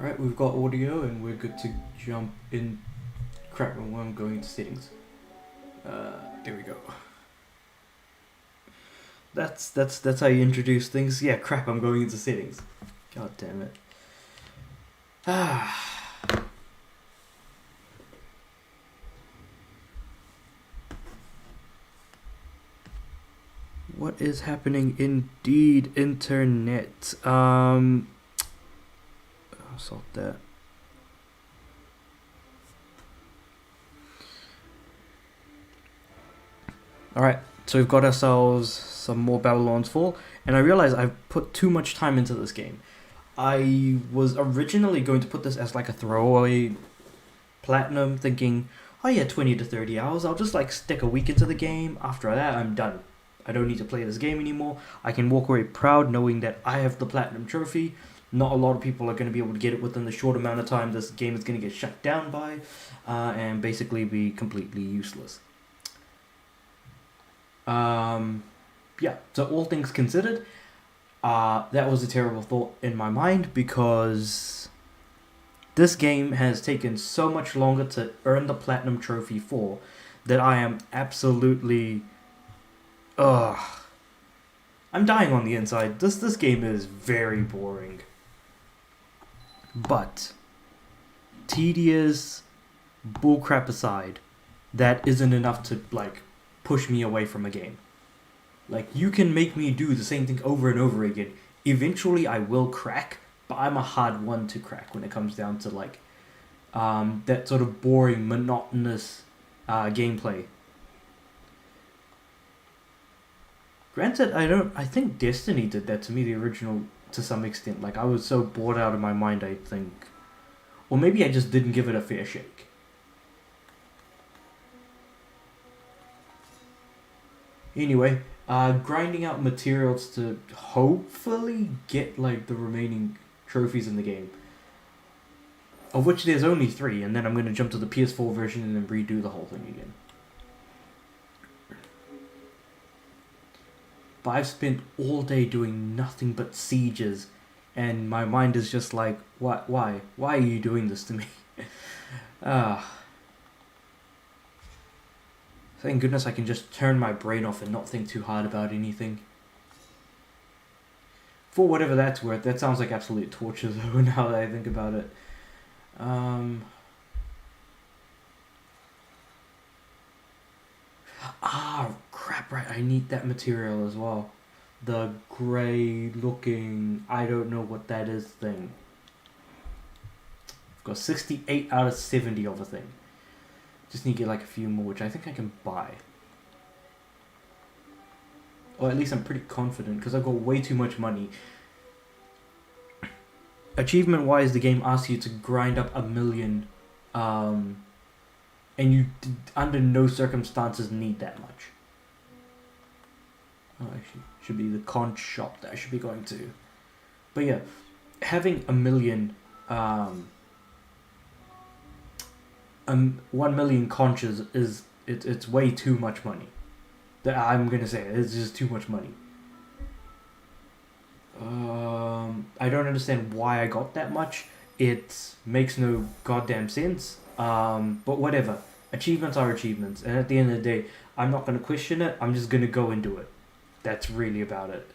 Alright, we've got audio and we're good to jump in. Crap, I'm going into settings. There we go. That's how you introduce things. Yeah, crap, I'm going into settings. God damn it. What is happening indeed, internet? I'll sort that. Alright, so we've got ourselves some more Babylon's Fall, and I realize I've put too much time into this game. I was originally going to put this as like a throwaway platinum, thinking, oh yeah, 20 to 30 hours, I'll just like stick a week into the game, after that I'm done. I don't need to play this game anymore. I can walk away proud knowing that I have the platinum trophy. Not a lot of people are going to be able to get it within the short amount of time this game is going to get shut down by, and basically be completely useless. Yeah, so all things considered, that was a terrible thought in my mind because this game has taken so much longer to earn the platinum trophy for that I am absolutely... Ugh. I'm dying on the inside. This game is very boring. But, tedious bullcrap aside, that isn't enough to, like, push me away from a game. Like, you can make me do the same thing over and over again. Eventually I will crack, but I'm a hard one to crack when it comes down to, like, that sort of boring, monotonous gameplay. Granted, I think Destiny did that to me, the original, to some extent. Like, I was so bored out of my mind, I think. Or maybe I just didn't give it a fair shake. Anyway, grinding out materials to hopefully get, like, the remaining trophies in the game. Of which there's only 3, and then I'm going to jump to the PS4 version and then redo the whole thing again. But I've spent all day doing nothing but sieges, and my mind is just like, why are you doing this to me? Thank goodness I can just turn my brain off and not think too hard about anything. For whatever that's worth, that sounds like absolute torture though, now that I think about it. Crap, right, I need that material as well. The grey looking, I don't know what that is thing. I've got 68 out of 70 of a thing. Just need to get like a few more, which I think I can buy. Or at least I'm pretty confident, because I've got way too much money. Achievement wise, the game asks you to grind up 1,000,000, and you under no circumstances need that much. Oh, actually, should be the conch shop that I should be going to. But yeah, having 1,000,000, 1,000,000 conches is it's way too much money. That I'm gonna say it's just too much money. I don't understand why I got that much. It makes no goddamn sense. But whatever. Achievements are achievements, and at the end of the day, I'm not gonna question it. I'm just gonna go and do it. That's really about it.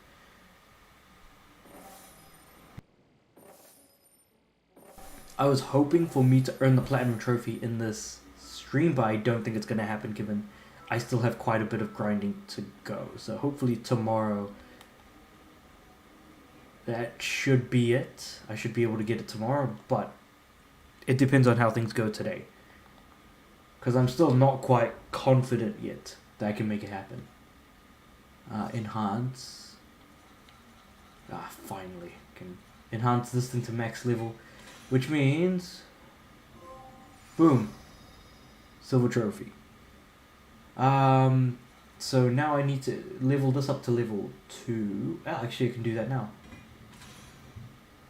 I was hoping for me to earn the platinum trophy in this stream, but I don't think it's gonna happen given I still have quite a bit of grinding to go. So hopefully tomorrow, that should be it. I should be able to get it tomorrow, but it depends on how things go today. Because I'm still not quite confident yet that I can make it happen. Enhance. Finally. Can enhance this thing to max level. Which means... boom. Silver trophy. So now I need to level this up to level 2. Actually I can do that now.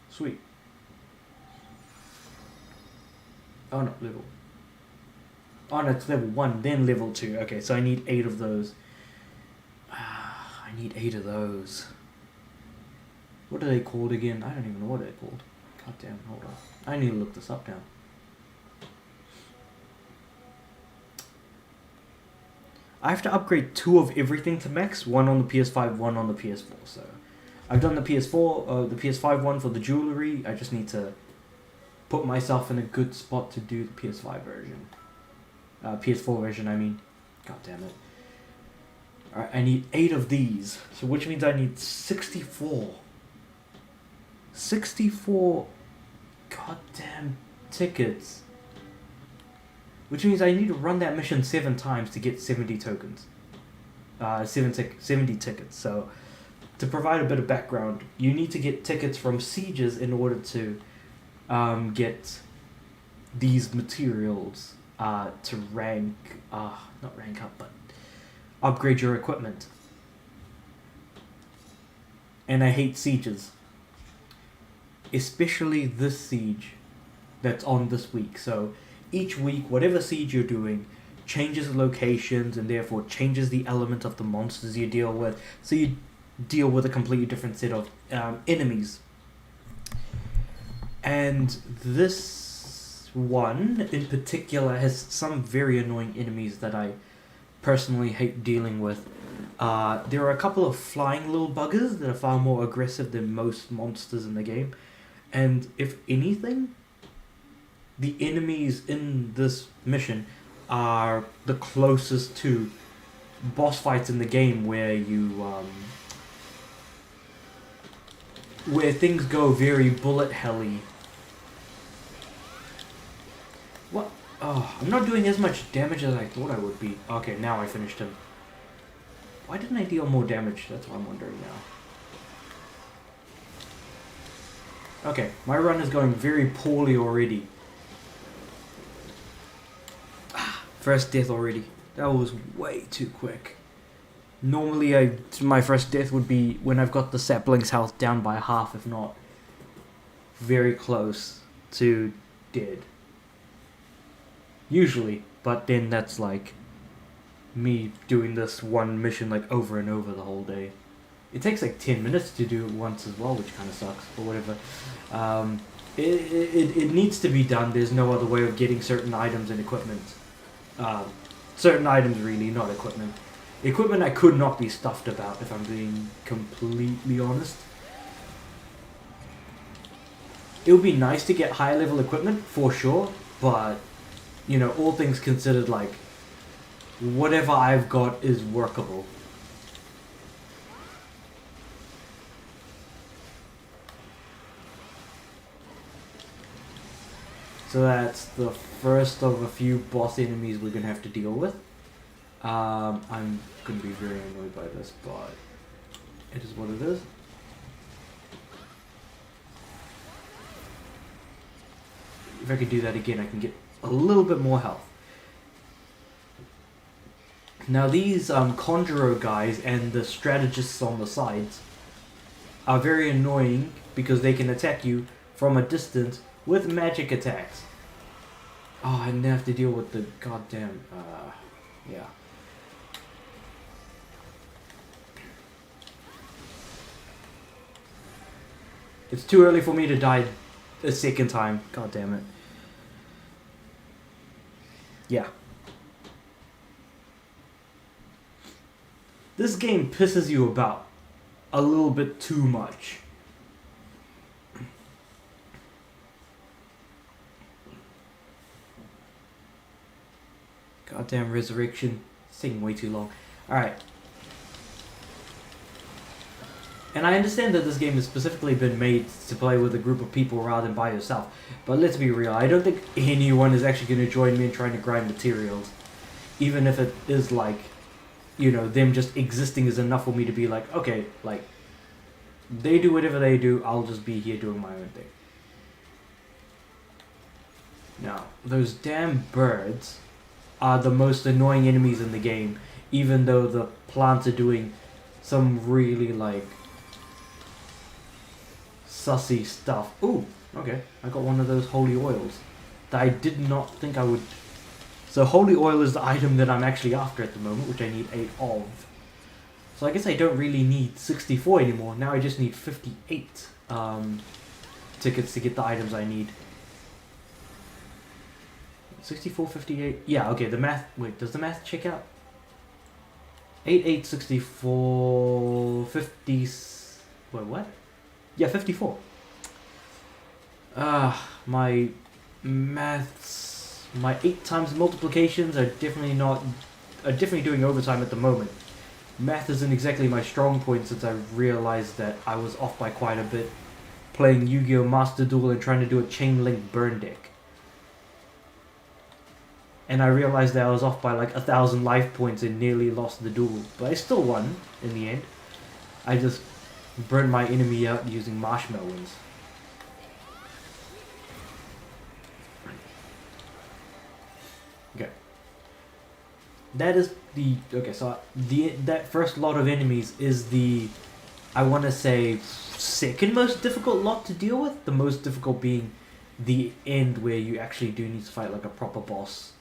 Sweet. Oh no, level. Oh no, it's level 1, then level 2. Okay, so I need 8 of those. I need 8 of those. What are they called again? I don't even know what they're called. God damn, hold on. I need to look this up now. I have to upgrade 2 of everything to max, 1 on the PS5, 1 on the PS4. So I've done the PS4, the PS5 one for the jewelry. I just need to put myself in a good spot to do the PS5 version. PS4 version, I mean. God damn it. Alright, I need 8 of these. So which means I need 64. 64 goddamn tickets. Which means I need to run that mission 7 times to get 70 tokens. 70 tickets. So, to provide a bit of background, you need to get tickets from sieges in order to get these materials to rank, not rank up, but upgrade your equipment. And I hate sieges. Especially this siege that's on this week. So, each week, whatever siege you're doing changes locations and therefore changes the element of the monsters you deal with. So you deal with a completely different set of enemies. And this one in particular has some very annoying enemies that I personally hate dealing with. There are a couple of flying little buggers that are far more aggressive than most monsters in the game. And if anything, the enemies in this mission are the closest to boss fights in the game where you where things go very bullet helly. What? Oh, I'm not doing as much damage as I thought I would be. Okay, now I finished him. Why didn't I deal more damage? That's what I'm wondering now. Okay, my run is going very poorly already. First death already. That was way too quick. Normally, my first death would be when I've got the sapling's health down by half, if not very close to dead. Usually, but then that's like me doing this one mission like over and over the whole day. It takes like 10 minutes to do it once as well, which kind of sucks, but whatever. It needs to be done. There's no other way of getting certain items and equipment. Certain items really, not equipment. Equipment I could not be stuffed about, if I'm being completely honest. It would be nice to get higher level equipment, for sure, but, you know, all things considered, like, whatever I've got is workable. So that's the first of a few boss enemies we're going to have to deal with. I'm going to be very annoyed by this, but it is what it is. If I could do that again, I can get a little bit more health. Now these Conjurer guys and the strategists on the sides are very annoying because they can attack you from a distance with magic attacks. Oh, and then I have to deal with the goddamn, yeah. It's too early for me to die a second time. God damn it. Yeah. This game pisses you about a little bit too much. Goddamn resurrection. It's taking way too long. Alright. And I understand that this game has specifically been made to play with a group of people rather than by yourself. But let's be real, I don't think anyone is actually going to join me in trying to grind materials. Even if it is like, you know, them just existing is enough for me to be like, okay, like, they do whatever they do, I'll just be here doing my own thing. Now, those damn birds are the most annoying enemies in the game, even though the plants are doing some really, like, sussy stuff. Ooh, okay, I got one of those holy oils that I did not think I would. So holy oil is the item that I'm actually after at the moment, which I need 8 of. So I guess I don't really need 64 anymore, now I just need 58. tickets to get the items I need. 64.58. Yeah, okay, the math... Wait, does the math check out? 8, 50... Wait, what? Yeah, 54. My maths... My 8 times multiplications are definitely not... Are definitely doing overtime at the moment. Math isn't exactly my strong point since I realized that I was off by quite a bit playing Yu-Gi-Oh! Master Duel and trying to do a Chain Link burn deck. And I realized that I was off by like 1,000 life points and nearly lost the duel. But I still won in the end. I just burned my enemy out using marshmallows. Okay. That is the... Okay, so that first lot of enemies is the... I want to say second most difficult lot to deal with. The most difficult being the end where you actually do need to fight like a proper boss.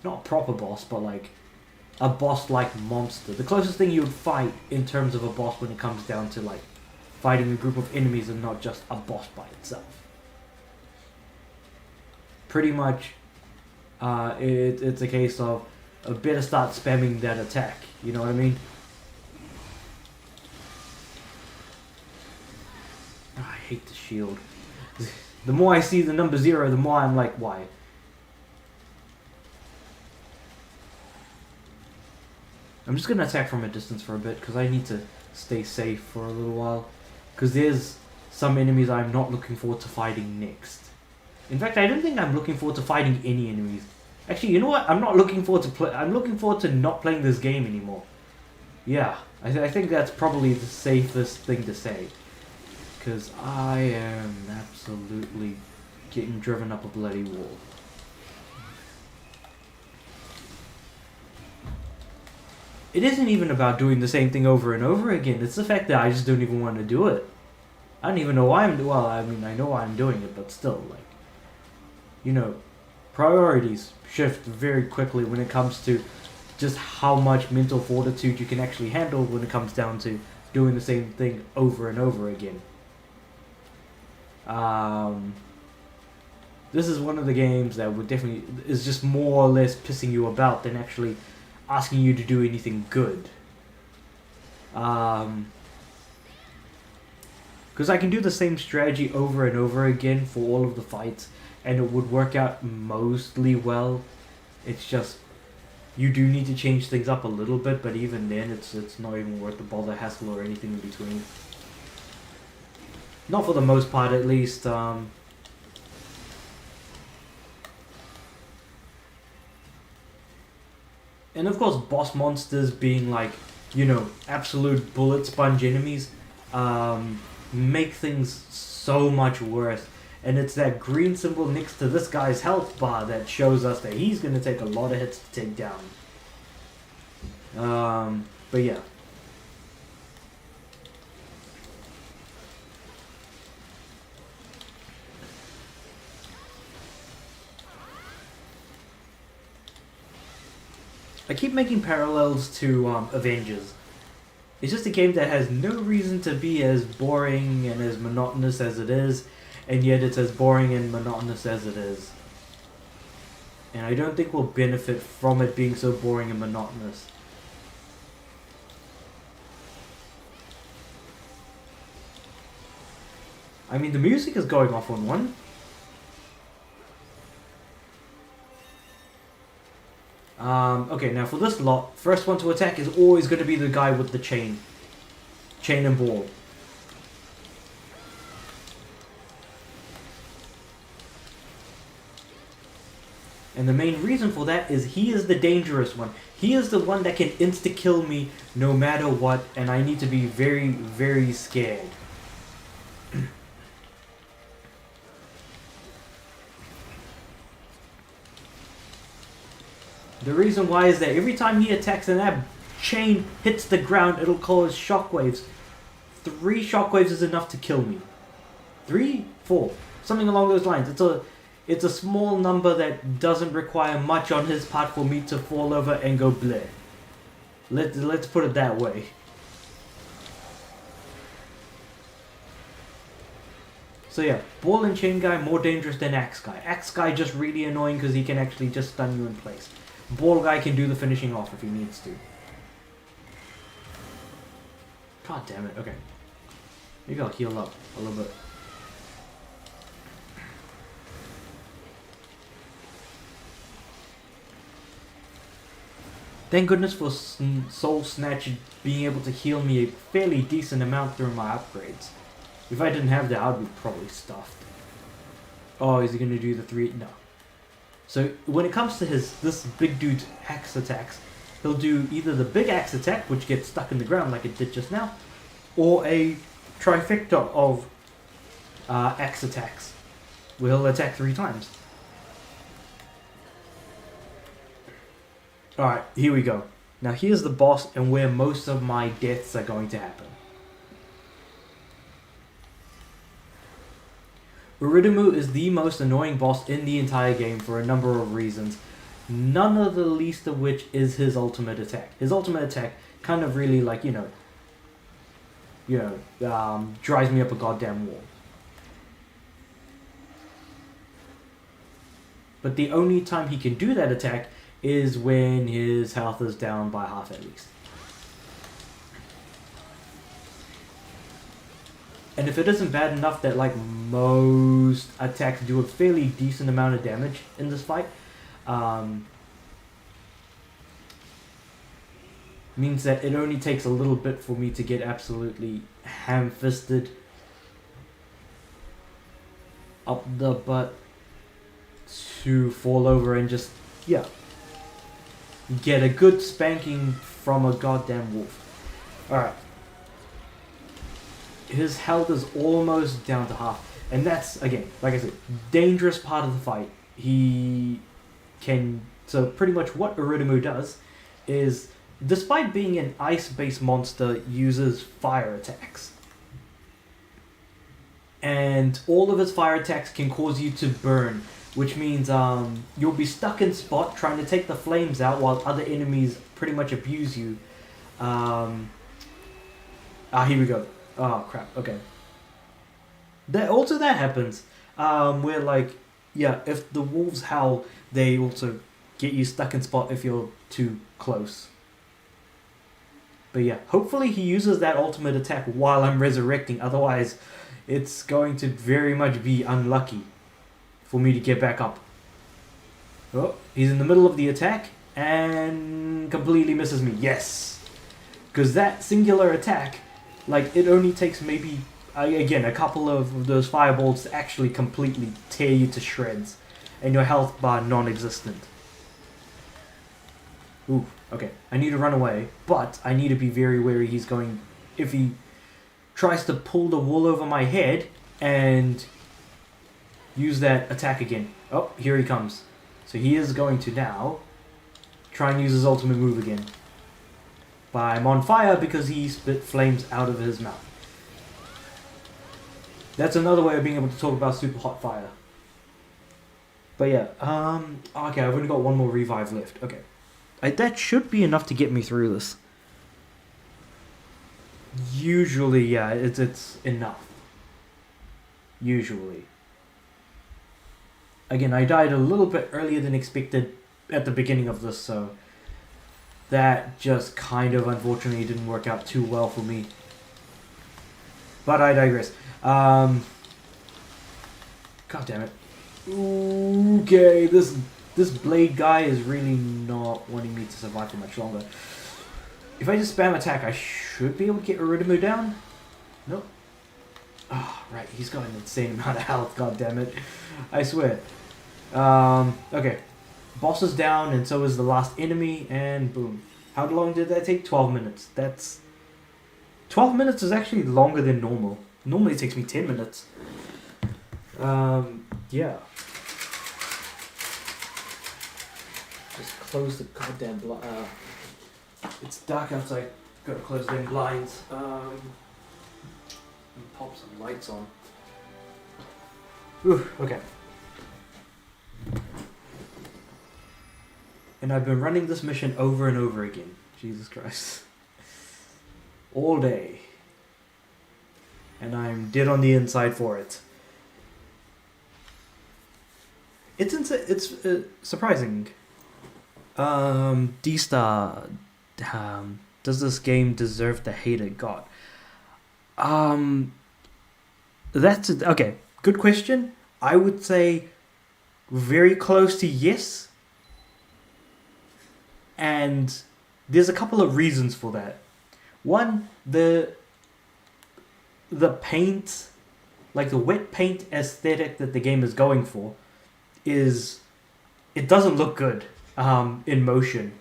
Not a proper boss, but like a boss-like monster. The closest thing you would fight in terms of a boss when it comes down to like fighting a group of enemies and not just a boss by itself. Pretty much, it's a case of better start spamming that attack. You know what I mean? I hate the shield. The more I see the number 0, the more I'm like, why? I'm just gonna attack from a distance for a bit because I need to stay safe for a little while. Because there's some enemies I'm not looking forward to fighting next. In fact, I don't think I'm looking forward to fighting any enemies. Actually, you know what? I'm not looking forward to play. I'm looking forward to not playing this game anymore. Yeah, I think that's probably the safest thing to say. Because I am absolutely getting driven up a bloody wall. It isn't even about doing the same thing over and over again. It's the fact that I just don't even want to do it. I don't even know why I'm... Well, I mean, I know why I'm doing it, but still, like... You know, priorities shift very quickly when it comes to just how much mental fortitude you can actually handle when it comes down to doing the same thing over and over again. This is one of the games that would definitely... is just more or less pissing you about than actually asking you to do anything good. Because I can do the same strategy over and over again for all of the fights, and it would work out mostly well. It's just, you do need to change things up a little bit, but even then it's not even worth the bother, hassle, or anything in between. Not for the most part, at least. And of course, boss monsters being like, you know, absolute bullet sponge enemies, make things so much worse. And it's that green symbol next to this guy's health bar that shows us that he's going to take a lot of hits to take down. But yeah. I keep making parallels to Avengers. It's just a game that has no reason to be as boring and as monotonous as it is, and yet it's as boring and monotonous as it is. And I don't think we'll benefit from it being so boring and monotonous. I mean, the music is going off on one. Okay, now for this lot, first one to attack is always going to be the guy with the chain. Chain and ball. And the main reason for that is he is the dangerous one. He is the one that can insta-kill me no matter what, and I need to be very, very scared. The reason why is that every time he attacks and that chain hits the ground, it'll cause shockwaves. 3 shockwaves is enough to kill me. 3? 4. Something along those lines. It's a small number that doesn't require much on his part for me to fall over and go bleh. Let's put it that way. So yeah, Ball and Chain Guy more dangerous than Axe Guy. Axe Guy just really annoying because he can actually just stun you in place. Ball Guy can do the finishing off if he needs to. God damn it, okay. Maybe I'll heal up a little bit. Thank goodness for Soul Snatch being able to heal me a fairly decent amount through my upgrades. If I didn't have that, I'd be probably stuffed. Oh, is he going to do the 3? No. So when it comes to this big dude's axe attacks, he'll do either the big axe attack, which gets stuck in the ground like it did just now, or a trifecta of axe attacks, where he'll attack 3 times. Alright, here we go. Now here's the boss and where most of my deaths are going to happen. Uridimu is the most annoying boss in the entire game for a number of reasons, none of the least of which is his ultimate attack. His ultimate attack kind of really, like, drives me up a goddamn wall. But the only time he can do that attack is when his health is down by half at least. And if it isn't bad enough that like most attacks do a fairly decent amount of damage in this fight, means that it only takes a little bit for me to get absolutely ham-fisted up the butt to fall over and just, yeah, get a good spanking from a goddamn wolf. Alright. His health is almost down to half. And that's, again, like I said, dangerous part of the fight. He can... So pretty much what Uridimu does is, despite being an ice-based monster, uses fire attacks. And all of his fire attacks can cause you to burn, which means you'll be stuck in spot trying to take the flames out while other enemies pretty much abuse you. Here we go. Oh crap, okay. That happens. Where like, yeah, if the wolves howl, they also get you stuck in spot if you're too close. But yeah, hopefully he uses that ultimate attack while I'm resurrecting, otherwise it's going to very much be unlucky for me to get back up. Oh, he's in the middle of the attack and completely misses me. Yes! Because that singular attack, like, it only takes maybe, again, a couple of those fireballs to actually completely tear you to shreds. And your health bar non-existent. Ooh, okay. I need to run away, but I need to be very wary he's going... If he tries to pull the wool over my head and use that attack again. Oh, here he comes. So he is going to now try and use his ultimate move again. But I'm on fire because he spit flames out of his mouth. That's another way of being able to talk about super hot fire. But yeah, okay, I've only got one more revive left. Okay. That should be enough to get me through this. Usually, yeah, it's enough. Usually. Again, I died a little bit earlier than expected at the beginning of this, so that just kind of unfortunately didn't work out too well for me. But I digress. God damn it. Okay, this blade guy is really not wanting me to survive for much longer. If I just spam attack, I should be able to get Uridimu down. Nope. Oh, right, he's got an insane amount of health, god damn it. I swear. Okay. Boss is down, and so is the last enemy, and boom. How long did that take? 12 minutes. 12 minutes is actually longer than normal. Normally it takes me 10 minutes. Yeah. Just close the goddamn blind. It's dark outside. Gotta close them blinds. And pop some lights on. Ooh, okay. And I've been running this mission over and over again. Jesus Christ. All day. And I'm dead on the inside for it. It's surprising. D Star, does this game deserve the hate it got? Um, okay. Good question. I would say very close to yes, and there's a couple of reasons for that. One, the paint, like the wet paint aesthetic that the game is going for, is it doesn't look good in motion.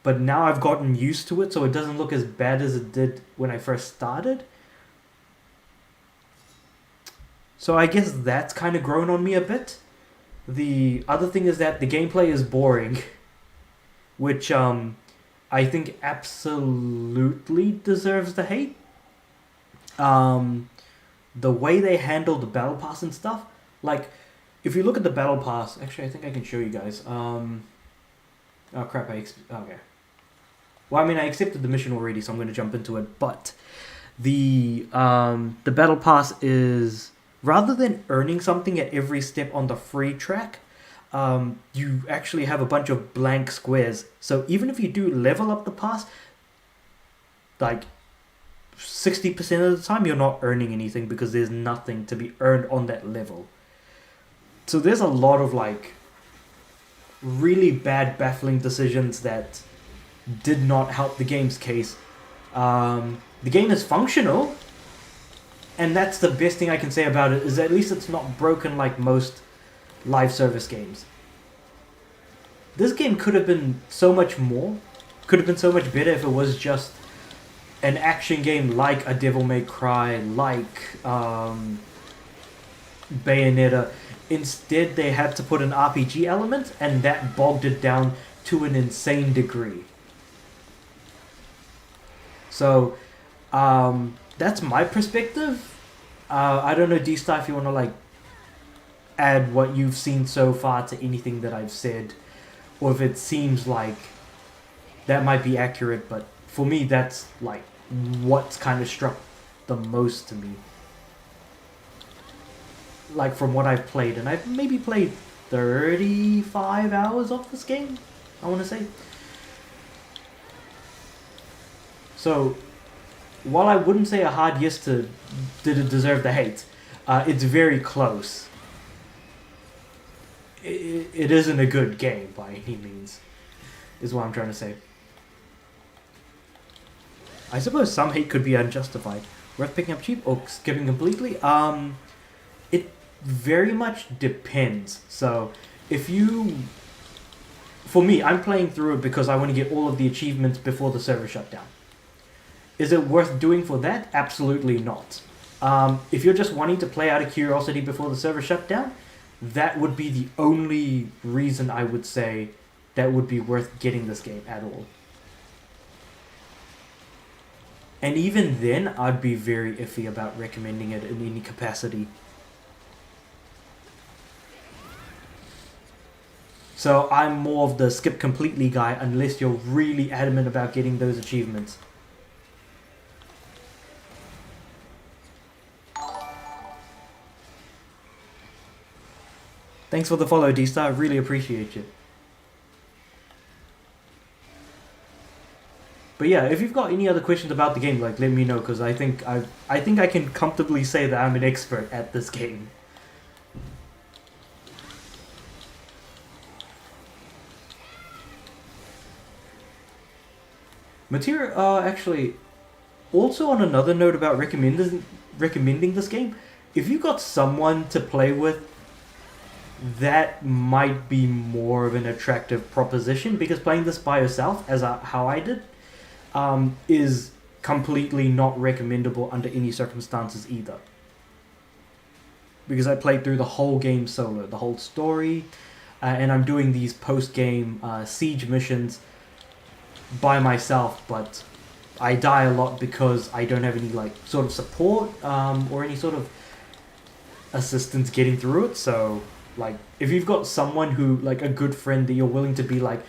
But now I've gotten used to it, so it doesn't look as bad as it did when I first started. So I guess that's kind of grown on me a bit. The other thing is that the gameplay is boring, which I think absolutely deserves the hate. Um, the way they handle the battle pass and stuff, like if you look at the battle pass, actually I think I can show you guys. Oh crap! Okay. Well, I mean I accepted the mission already, so I'm going to jump into it. But the battle pass is, rather than earning something at every step on the free track, you actually have a bunch of blank squares. So even if you do level up the pass, like 60% of the time you're not earning anything because there's nothing to be earned on that level. So there's a lot of like really bad, baffling decisions that did not help the game's case. The game is functional, and that's the best thing I can say about it, is at least it's not broken like most live service games. This game could have been so much more, could have been so much better if it was just an action game like a Devil May Cry, like Bayonetta. Instead, they had to put an RPG element, and that bogged it down to an insane degree. So, that's my perspective. I don't know, D-Star, if you want to like add what you've seen so far to anything that I've said, or if it seems like that might be accurate, but for me, that's like what's kind of struck the most to me. Like from what I've played, and I've maybe played 35 hours of this game, I want to say. So, while I wouldn't say a hard yes to did it deserve the hate, it's very close. It isn't a good game by any means, is what I'm trying to say. I suppose some hate could be unjustified. Worth picking up cheap or skipping completely? It very much depends. So, if you... For me, I'm playing through it because I want to get all of the achievements before the server shut down. Is it worth doing for that? Absolutely not. If you're just wanting to play out of curiosity before the server shut down, that would be the only reason I would say that would be worth getting this game at all. And even then, I'd be very iffy about recommending it in any capacity. So I'm more of the skip completely guy unless you're really adamant about getting those achievements. Thanks for the follow, D-Star. I really appreciate you. But yeah, if you've got any other questions about the game, like let me know, because I think I can comfortably say that I'm an expert at this game. Material, actually, also on another note about recommending this game, if you got someone to play with, that might be more of an attractive proposition, because playing this by yourself, how I did, is completely not recommendable under any circumstances either. Because I played through the whole game solo, the whole story, and I'm doing these post-game siege missions by myself, but I die a lot because I don't have any like sort of support or any sort of assistance getting through it. So like if you've got someone who, like a good friend that you're willing to be like,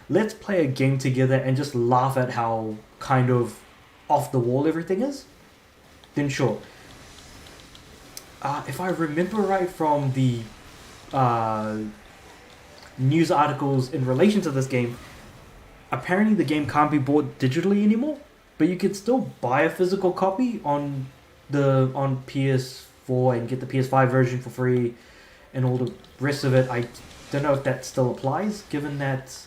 let's play a game together and just laugh at how kind of off the wall everything is, then sure. If I remember right from the news articles in relation to this game. Apparently, the game can't be bought digitally anymore, but you can still buy a physical copy on PS4 and get the PS5 version for free, and all the rest of it. I don't know if that still applies, given that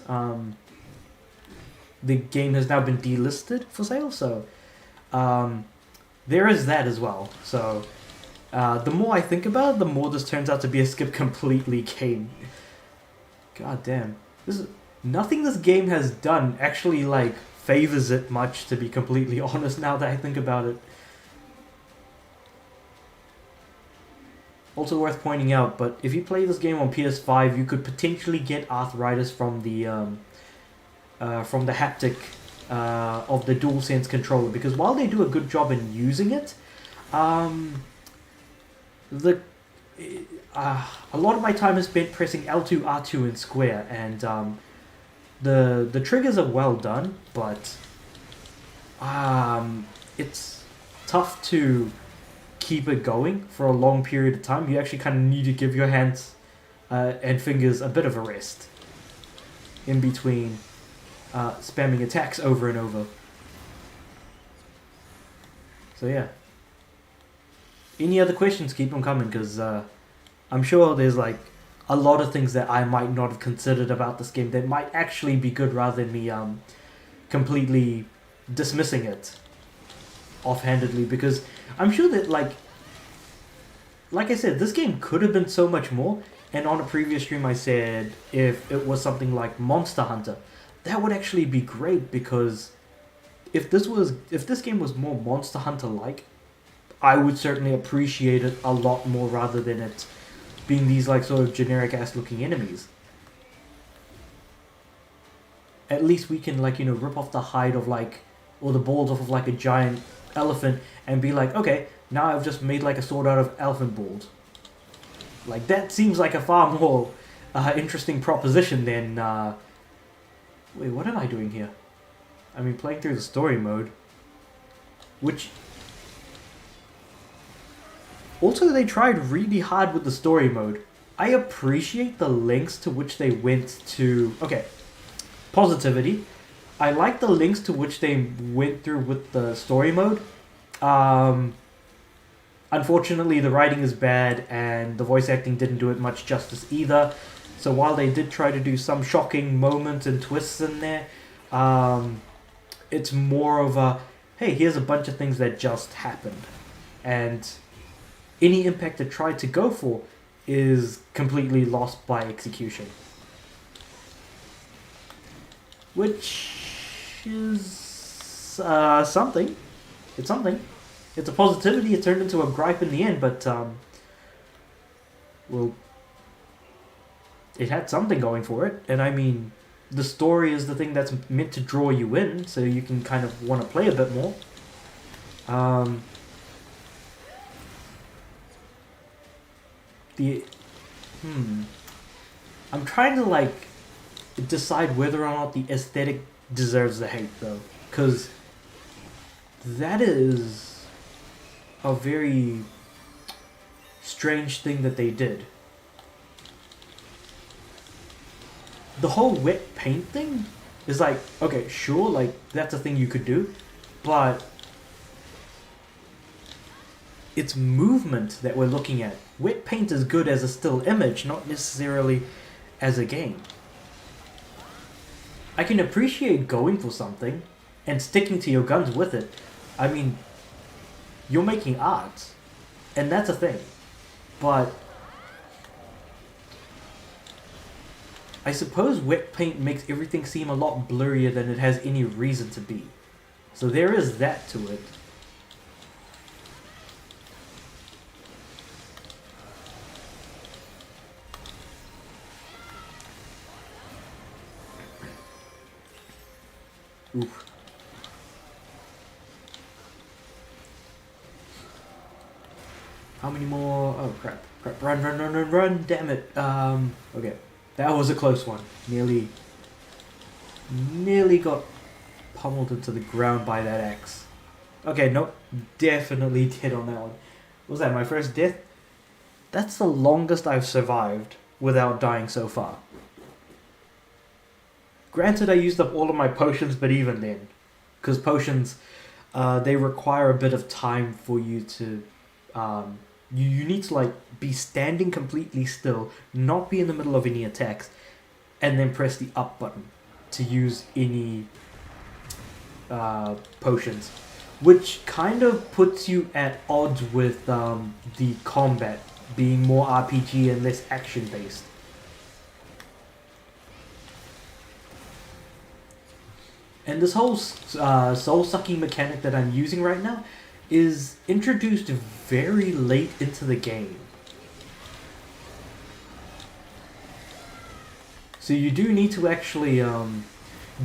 the game has now been delisted for sale. So there is that as well. So the more I think about it, the more this turns out to be a skip completely game. God damn, nothing this game has done actually like favors it much, to be completely honest. Now that I think about it. Also worth pointing out, but if you play this game on PS5, you could potentially get arthritis from the haptic of the DualSense controller, because while they do a good job in using it, the a lot of my time is spent pressing L2, R2, and square, and the triggers are well done, but it's tough to keep it going for a long period of time. You actually kind of need to give your hands and fingers a bit of a rest in between spamming attacks over and over. So yeah. Any other questions, keep them coming, because I'm sure there's like a lot of things that I might not have considered about this game that might actually be good, rather than me completely dismissing it offhandedly, because I'm sure that like I said, this game could have been so much more. And on a previous stream I said if it was something like Monster Hunter, that would actually be great, because if this game was more Monster Hunter like, I would certainly appreciate it a lot more, rather than it being these like sort of generic ass looking enemies. At least we can like, rip off the hide of like, or the balls off of like a giant elephant and be like, okay, now I've just made like a sword out of elephant balls. Like, that seems like a far more interesting proposition than wait, what am I doing here? I mean, playing through the story mode, which also they tried really hard with the story mode. I appreciate the lengths to which they went to. Okay, positivity. I like the links to which they went through with the story mode. Unfortunately, the writing is bad and the voice acting didn't do it much justice either. So while they did try to do some shocking moments and twists in there, it's more of a, hey, here's a bunch of things that just happened. And any impact it tried to go for is completely lost by execution. Which is something. It's something. It's a positivity. It turned into a gripe in the end, but well, it had something going for it. And I mean, the story is the thing that's meant to draw you in, so you can kind of want to play a bit more. I'm trying to like decide whether or not the aesthetic deserves the hate, though, because that is a very strange thing that they did. The whole wet paint thing is like, okay, sure, like that's a thing you could do, but it's movement that we're looking at. Wet paint is good as a still image, not necessarily as a game. I can appreciate going for something and sticking to your guns with it. I mean, you're making art, and that's a thing. But I suppose wet paint makes everything seem a lot blurrier than it has any reason to be. So there is that to it. Oof. How many more? Oh crap. Run, damn it. Okay. That was a close one. Nearly got pummeled into the ground by that axe. Okay, nope. Definitely dead on that one. What was that, my first death? That's the longest I've survived without dying so far. Granted, I used up all of my potions, but even then, because potions, they require a bit of time for you to, you need to like be standing completely still, not be in the middle of any attacks, and then press the up button to use any potions, which kind of puts you at odds with the combat being more RPG and less action based. And this whole soul-sucking mechanic that I'm using right now is introduced very late into the game. So you do need to actually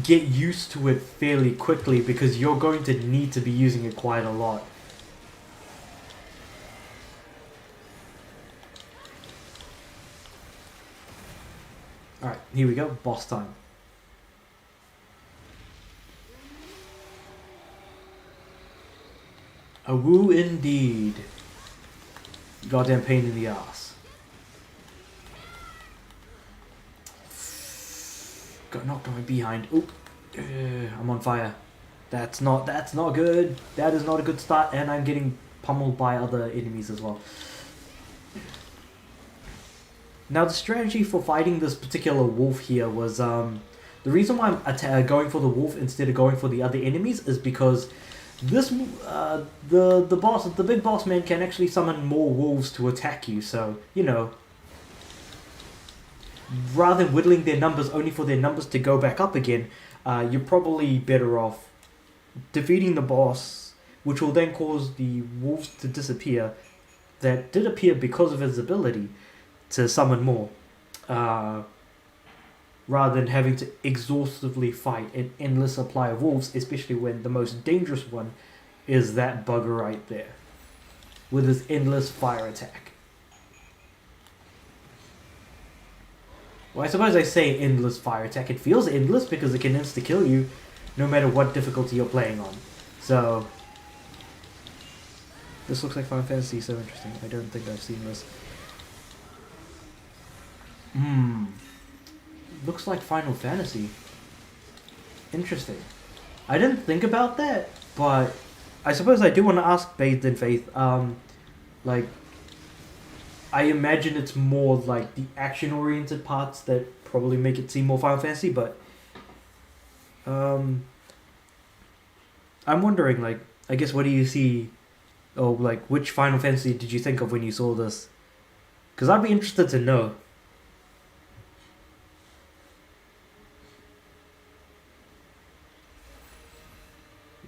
get used to it fairly quickly because you're going to need to be using it quite a lot. Alright, here we go, boss time. A woo indeed. Goddamn pain in the ass. Got knocked on my behind. Oop. I'm on fire. That's not good. That is not a good start, and I'm getting pummeled by other enemies as well. Now the strategy for fighting this particular wolf here was the reason why I'm going for the wolf instead of going for the other enemies is because this the big boss man can actually summon more wolves to attack you. So you know, rather than whittling their numbers only for their numbers to go back up again, you're probably better off defeating the boss, which will then cause the wolves to disappear. That did appear because of his ability to summon more, rather than having to exhaustively fight an endless supply of wolves, especially when the most dangerous one is that bugger right there, with his endless fire attack. Well, I suppose I say endless fire attack. It feels endless because it can insta-kill you no matter what difficulty you're playing on. So, this looks like Final Fantasy, so interesting. I don't think I've seen this. Looks like Final Fantasy. Interesting. I didn't think about that, but I suppose I do want to ask Bathed in Faith, like, I imagine it's more like the action-oriented parts that probably make it seem more Final Fantasy, but I'm wondering, like, I guess what do you see, or like, which Final Fantasy did you think of when you saw this? Because I'd be interested to know.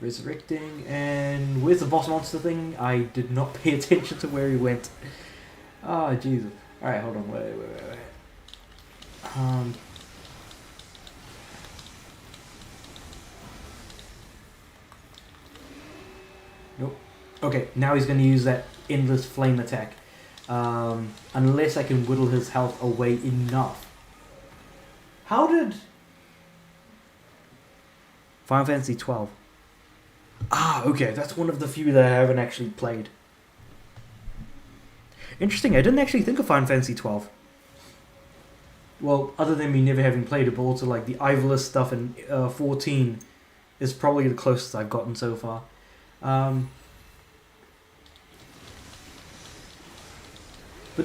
Resurrecting, and where's the boss monster thing? I did not pay attention to where he went. Oh, Jesus. Alright, hold on, wait. Nope. Okay, now he's going to use that endless flame attack. Unless I can whittle his health away enough. How did Final Fantasy 12? Okay, that's one of the few that I haven't actually played. Interesting, I didn't actually think of Final Fantasy 12. Well, other than me never having played it, but also like the Ivalice stuff in 14 is probably the closest I've gotten so far. But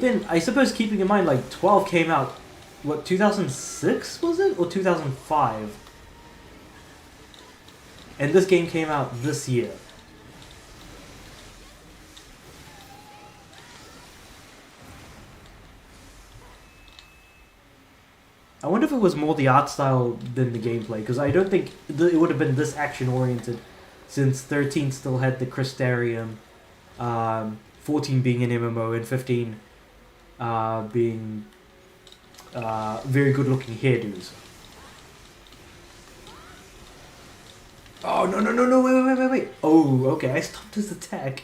then, I suppose keeping in mind, like, 12 came out, what, 2006 was it? Or 2005? And this game came out this year. I wonder if it was more the art style than the gameplay, because I don't think it would have been this action-oriented, since 13 still had the Crystarium, 14 being an MMO, and 15 being very good-looking hairdos. Oh, no, wait. Oh, okay, I stopped his attack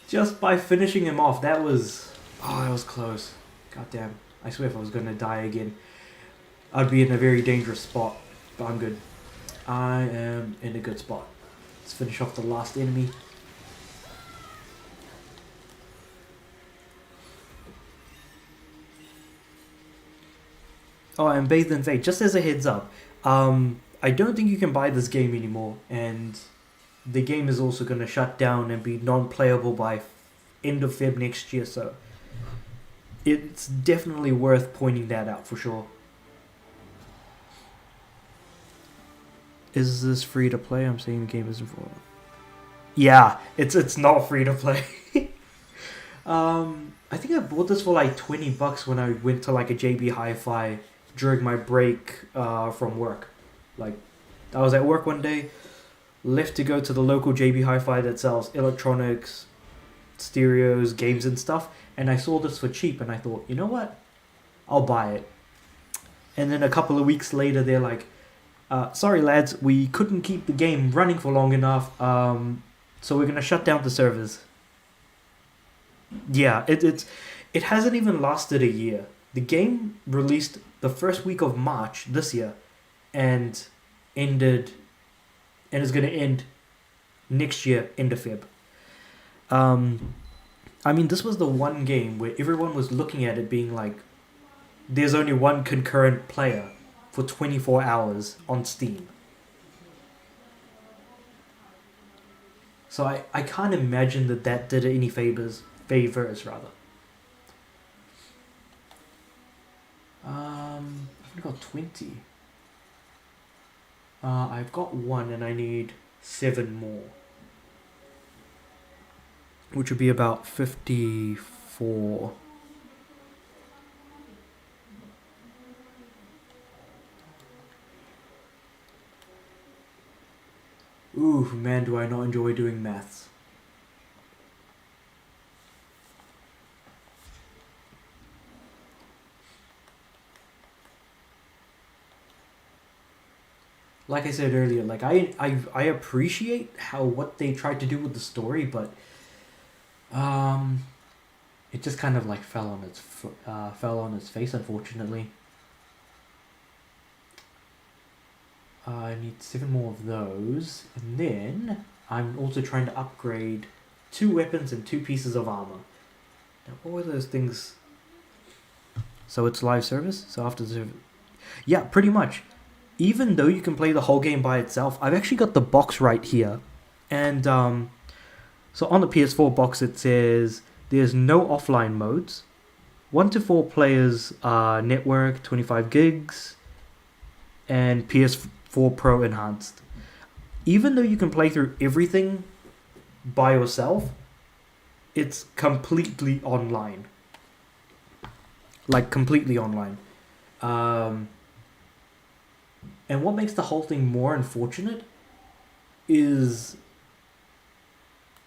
just by finishing him off. That was close. God damn. I swear if I was going to die again, I'd be in a very dangerous spot. But I'm good. I am in a good spot. Let's finish off the last enemy. Oh, and Bathed in Fate. Just as a heads up, I don't think you can buy this game anymore, and the game is also going to shut down and be non-playable by end of Feb next year. So it's definitely worth pointing that out for sure. Is this free to play? I'm saying the game isn't for. Yeah, it's not free to play. I think I bought this for like $20 when I went to like a JB Hi-Fi during my break from work. Like, I was at work one day, left to go to the local JB Hi-Fi that sells electronics, stereos, games and stuff, and I saw this for cheap, and I thought, you know what? I'll buy it. And then a couple of weeks later, they're like, sorry lads, we couldn't keep the game running for long enough, so we're gonna shut down the servers. Yeah, it hasn't even lasted a year. The game released the first week of March this year, and ended, and is gonna end next year, end of Feb. I mean, this was the one game where everyone was looking at it being like, there's only one concurrent player for 24 hours on Steam. So I can't imagine that did it any favors rather. I've got 20. I've got one and I need 7 more. Which would be about 54. Ooh, man, do I not enjoy doing maths. Like I said earlier, like I appreciate how what they tried to do with the story, but it just kind of like fell on its face, unfortunately. I need 7 more of those, and then I'm also trying to upgrade 2 weapons and 2 pieces of armor. Now, what were those things? So it's live service. So after the service, yeah, pretty much. Even though you can play the whole game by itself, I've actually got the box right here, and so on the PS4 box it says there's no offline modes, 1 to 4 players network, 25 gigs, and PS4 Pro enhanced. Even though you can play through everything by yourself, it's completely online. Like completely online. And what makes the whole thing more unfortunate is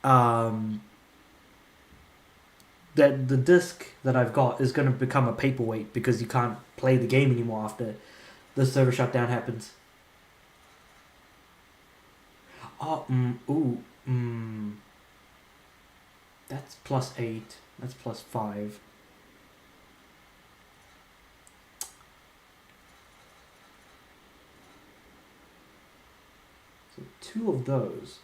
that the disc that I've got is going to become a paperweight because you can't play the game anymore after the server shutdown happens. That's +8. That's +5. So 2 of those.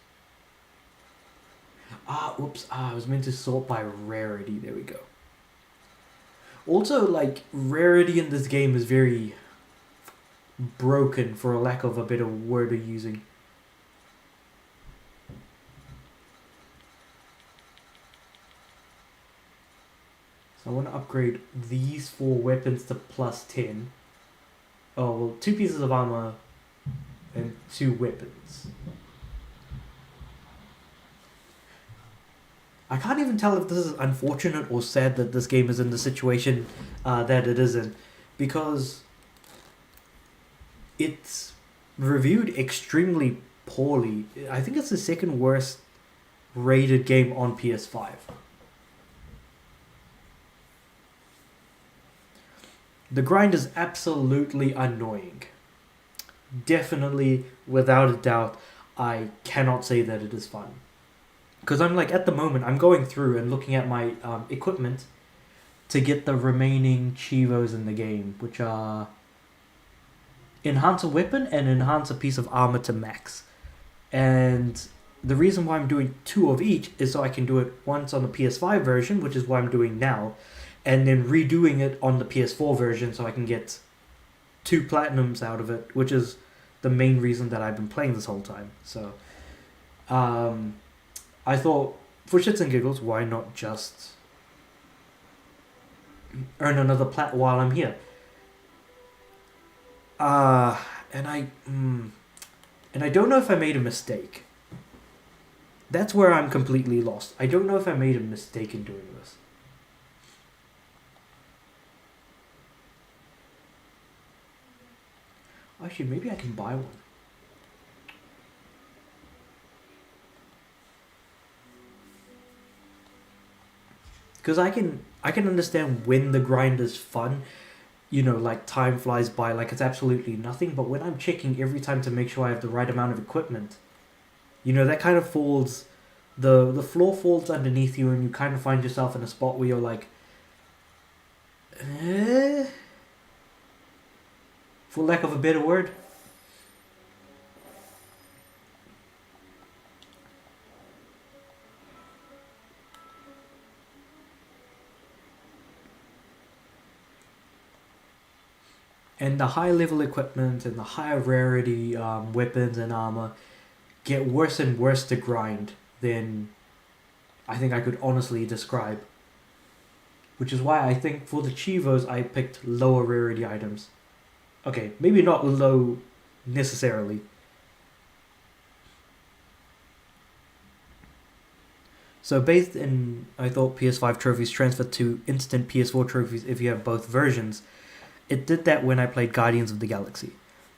Oops. I was meant to sort by rarity. There we go. Also, like, rarity in this game is very broken, for a lack of a better word of using. So I want to upgrade these 4 weapons to +10. Oh, well, 2 pieces of armor and 2 weapons. I can't even tell if this is unfortunate or sad that this game is in the situation that it is in, because it's reviewed extremely poorly. I think it's the second worst rated game on PS5. The grind is absolutely annoying. Definitely, without a doubt, I cannot say that it is fun. Because I'm like, at the moment, I'm going through and looking at my equipment to get the remaining Chivos in the game, which are enhance a weapon and enhance a piece of armor to max. And the reason why I'm doing 2 of each is so I can do it once on the PS5 version, which is what I'm doing now, and then redoing it on the PS4 version so I can get 2 platinums out of it, which is the main reason that I've been playing this whole time. So, I thought, for shits and giggles, why not just earn another plat while I'm here? Uh, and I, mm, and I don't know if I made a mistake. That's where I'm completely lost. I don't know if I made a mistake in doing this. Actually, maybe I can buy one. Because I can understand when the grind is fun, like time flies by like it's absolutely nothing. But when I'm checking every time to make sure I have the right amount of equipment, that kind of falls, the floor falls underneath you, and you kind of find yourself in a spot where you're like, eh? For lack of a better word. And the high level equipment and the higher rarity weapons and armor get worse and worse to grind than I think I could honestly describe. Which is why I think for the Chivos I picked lower rarity items. Okay, maybe not low necessarily. So based in, I thought PS5 trophies transferred to instant PS4 trophies if you have both versions. It did that when I played Guardians of the Galaxy.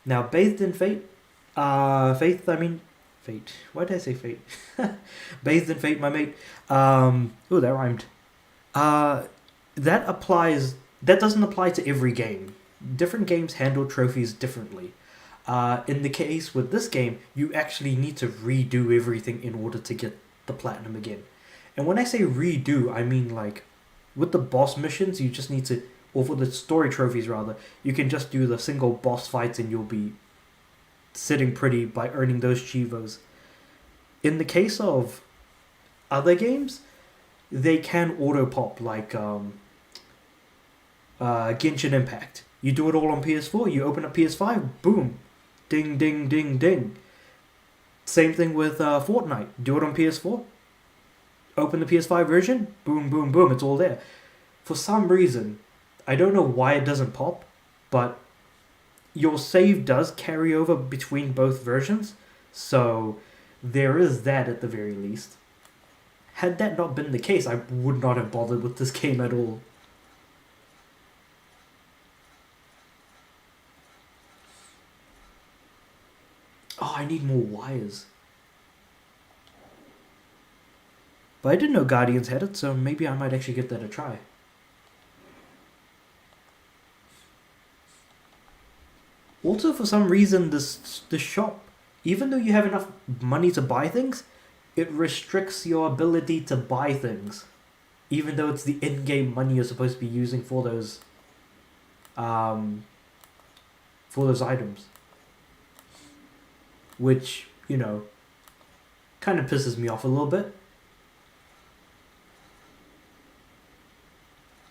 Now, bathed in Fate, Fate. Why did I say Fate? Bathed in Fate, my mate. Oh, that rhymed. Uh, that doesn't apply to every game. Different games handle trophies differently. In the case with this game, you actually need to redo everything in order to get the platinum again. And when I say redo, I mean like with the boss missions, you just need to, or for the story trophies rather, you can just do the single boss fights and you'll be sitting pretty by earning those chivos. In the case of other games, they can auto pop like Genshin Impact. You do it all on PS4, you open up PS5, boom, ding, ding, ding, ding. Same thing with Fortnite. Do it on PS4, open the PS5 version, boom, boom, boom, it's all there. For some reason, I don't know why it doesn't pop, but your save does carry over between both versions, so there is that at the very least. Had that not been the case, I would not have bothered with this game at all. Oh, I need more wires. But I didn't know Guardians had it, so maybe I might actually give that a try. Also, for some reason, this shop, even though you have enough money to buy things, it restricts your ability to buy things, even though it's the in-game money you're supposed to be using um, for those items, which kind of pisses me off a little bit.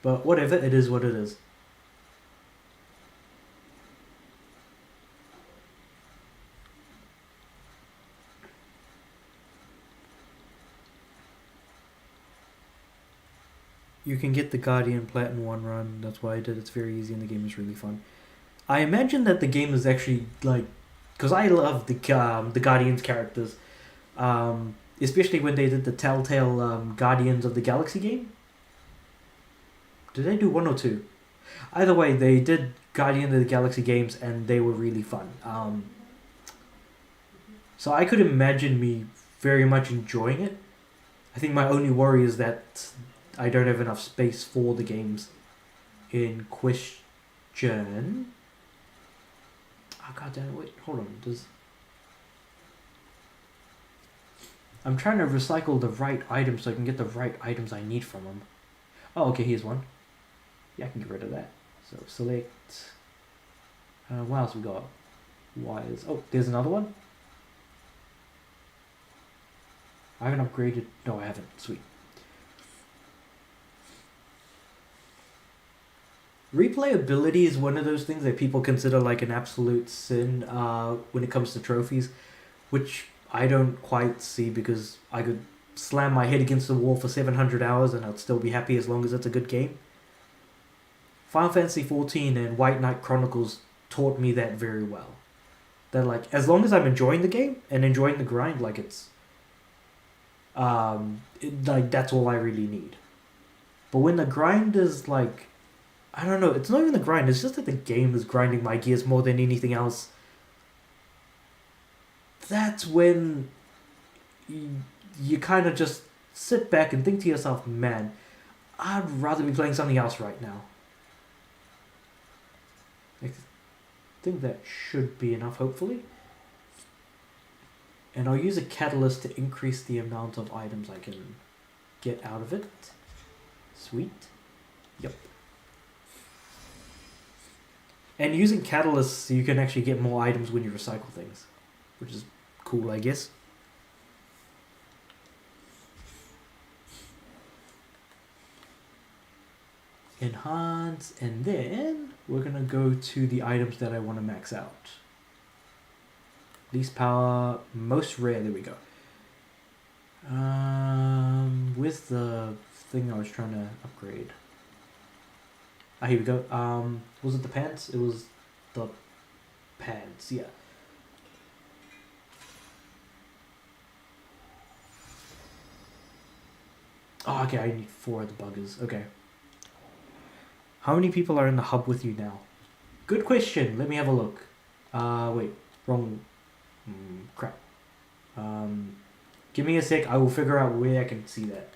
But whatever, it is what it is. You can get the Guardian Plat in one run. That's why I did. It's very easy and the game is really fun. I imagine that the game is actually like, because I love the Guardians characters, especially when they did the Telltale Guardians of the Galaxy game. Did they do one or two? Either way, they did Guardian of the Galaxy games and they were really fun. So I could imagine me very much enjoying it. I think my only worry is that I don't have enough space for the games in question. Oh god damn it, wait, hold on. I'm trying to recycle the right items so I can get the right items I need from them. Oh, okay, here's one. Yeah, I can get rid of that. So select. What else we got? Wires. Oh, there's another one. I haven't upgraded. No, I haven't. Sweet. replayability is one of those things that people consider like an absolute sin when it comes to trophies, which I don't quite see because I could slam my head against the wall for 700 hours and I'd still be happy as long as it's a good game. Final Fantasy XIV and White Knight Chronicles taught me that very well. That like as long as I'm enjoying the game and enjoying the grind, like it's like that's all I really need. But when the grind is like, I don't know, it's not even the grind, it's just that the game is grinding my gears more than anything else. That's when you kind of just sit back and think to yourself, man, I'd rather be playing something else right now. I think that should be enough, hopefully. And I'll use a catalyst to increase the amount of items I can get out of it. Sweet. Yep. And using catalysts, you can actually get more items when you recycle things, which is cool, I guess. Enhance, and then we're gonna go to the items that I want to max out. Least power, most rare, there we go. With the thing I was trying to upgrade. Ah, here we go. Was it the pants? It was the pants, yeah. Oh, okay, I need 4 of the buggers. Okay. How many people are in the hub with you now? Good question. Let me have a look. Wait. Wrong. Crap. Give me a sec. I will figure out where I can see that.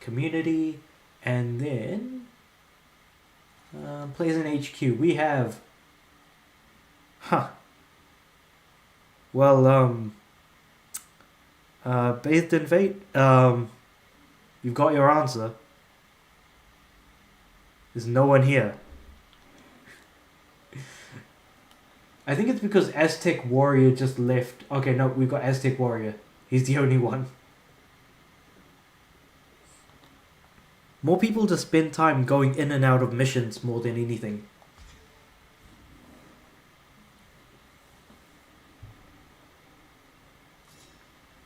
Community. And then... players in HQ. We have... Huh. Well, Bathed in Fate, you've got your answer. There's no one here. I think it's because Aztec Warrior just left. Okay, no, we've got Aztec Warrior. He's the only one. More people to spend time going in and out of missions more than anything.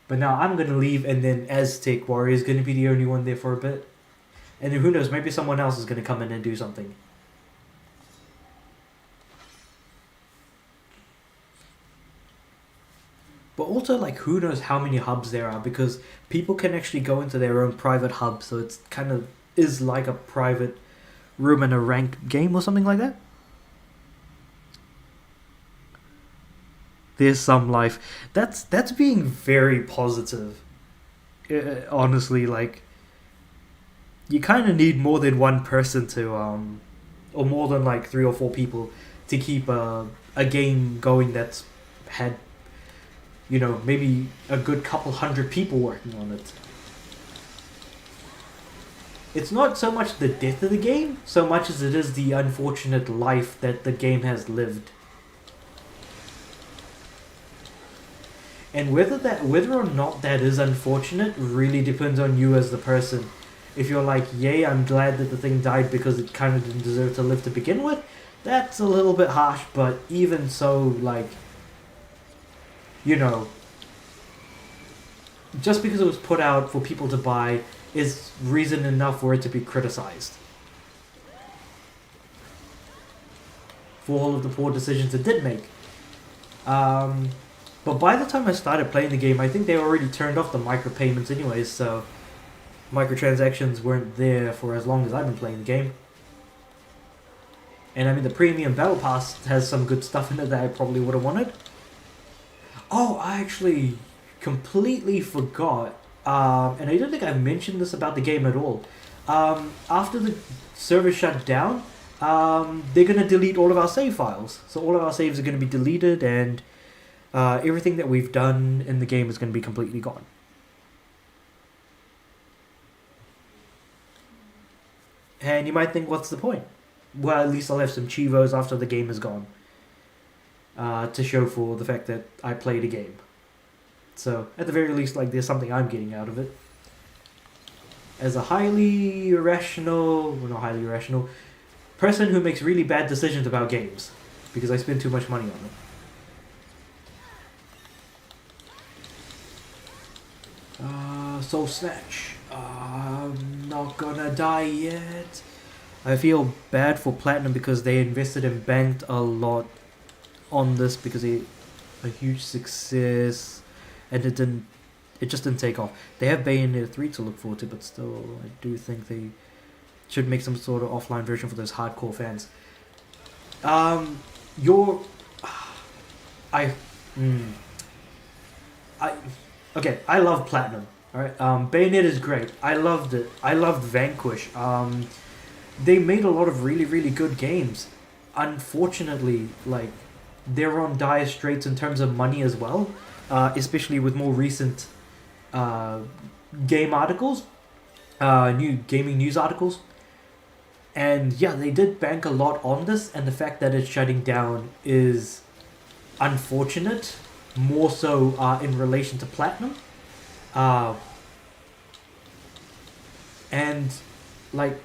But now I'm going to leave and then Aztec Warrior is going to be the only one there for a bit. And then who knows, maybe someone else is going to come in and do something. But also, like, who knows how many hubs there are, because people can actually go into their own private hub, so it's kind of is like a private room in a ranked game or something like that. There's some life. That's being very positive. Honestly, like, you kind of need more than one person to, or more than like 3 or 4 people to keep a game going that's had, you know, maybe a good couple hundred people working on it. It's not so much the death of the game, so much as it is the unfortunate life that the game has lived. And whether or not that is unfortunate really depends on you as the person. If you're like, yay, I'm glad that the thing died because it kind of didn't deserve to live to begin with, that's a little bit harsh, but even so, like, you know, just because it was put out for people to buy is reason enough for it to be criticized. For all of the poor decisions it did make. But by the time I started playing the game, I think they already turned off the micropayments anyways, so microtransactions weren't there for as long as I've been playing the game. And I mean, the premium battle pass has some good stuff in it that I probably would have wanted. Oh, I actually completely forgot, and I don't think I mentioned this about the game at all. After the server shut down, they're going to delete all of our save files. So all of our saves are going to be deleted, and everything that we've done in the game is going to be completely gone. And you might think, what's the point? Well, at least I'll have some Chivos after the game is gone. To show for the fact that I played a game. So, at the very least, like, there's something I'm getting out of it. As a highly irrational... Well, not highly irrational. Person who makes really bad decisions about games because I spend too much money on them. Soul Snatch. I'm not gonna die yet. I feel bad for Platinum because they invested and banked a lot on this because a huge success, and it just didn't take off. They have Bayonetta 3 to look forward to, but still, I do think they should make some sort of offline version for those hardcore fans. Your, I, I, okay, I love Platinum. All right, Bayonetta is great. I loved it. I loved Vanquish. They made a lot of really good games. Unfortunately, like, they're on dire straits in terms of money as well, especially with more recent game articles, new gaming news articles. And yeah, they did bank a lot on this, and the fact that it's shutting down is unfortunate, more so in relation to Platinum. And, like,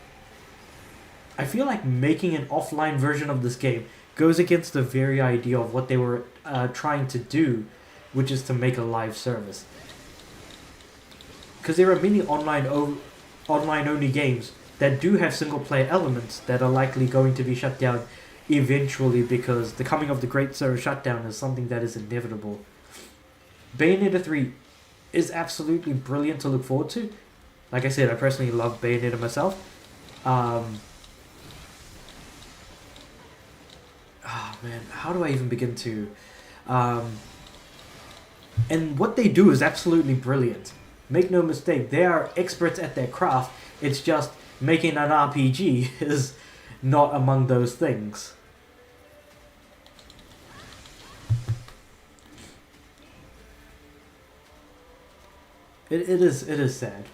I feel like making an offline version of this game goes against the very idea of what they were trying to do, which is to make a live service. Because there are many online only games that do have single player elements that are likely going to be shut down eventually, because the coming of the Great Server Shutdown is something that is inevitable. Bayonetta 3 is absolutely brilliant to look forward to. Like I said, I personally love Bayonetta myself. Oh man, how do I even begin to... and what they do is absolutely brilliant. Make no mistake, they are experts at their craft. It's just making an RPG is not among those things. It is sad.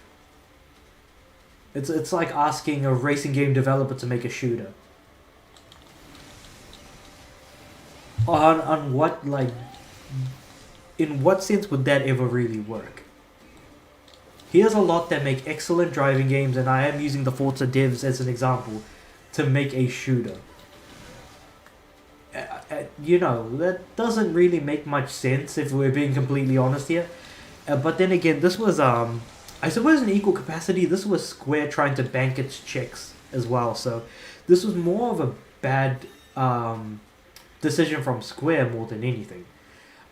It's like asking a racing game developer to make a shooter. On what, like, in what sense would that ever really work? Here's a lot that make excellent driving games, and I am using the Forza devs as an example, to make a shooter. You know, that doesn't really make much sense if we're being completely honest here. But then again, this was, I suppose in equal capacity, this was Square trying to bank its checks as well. So this was more of a bad decision from Square more than anything.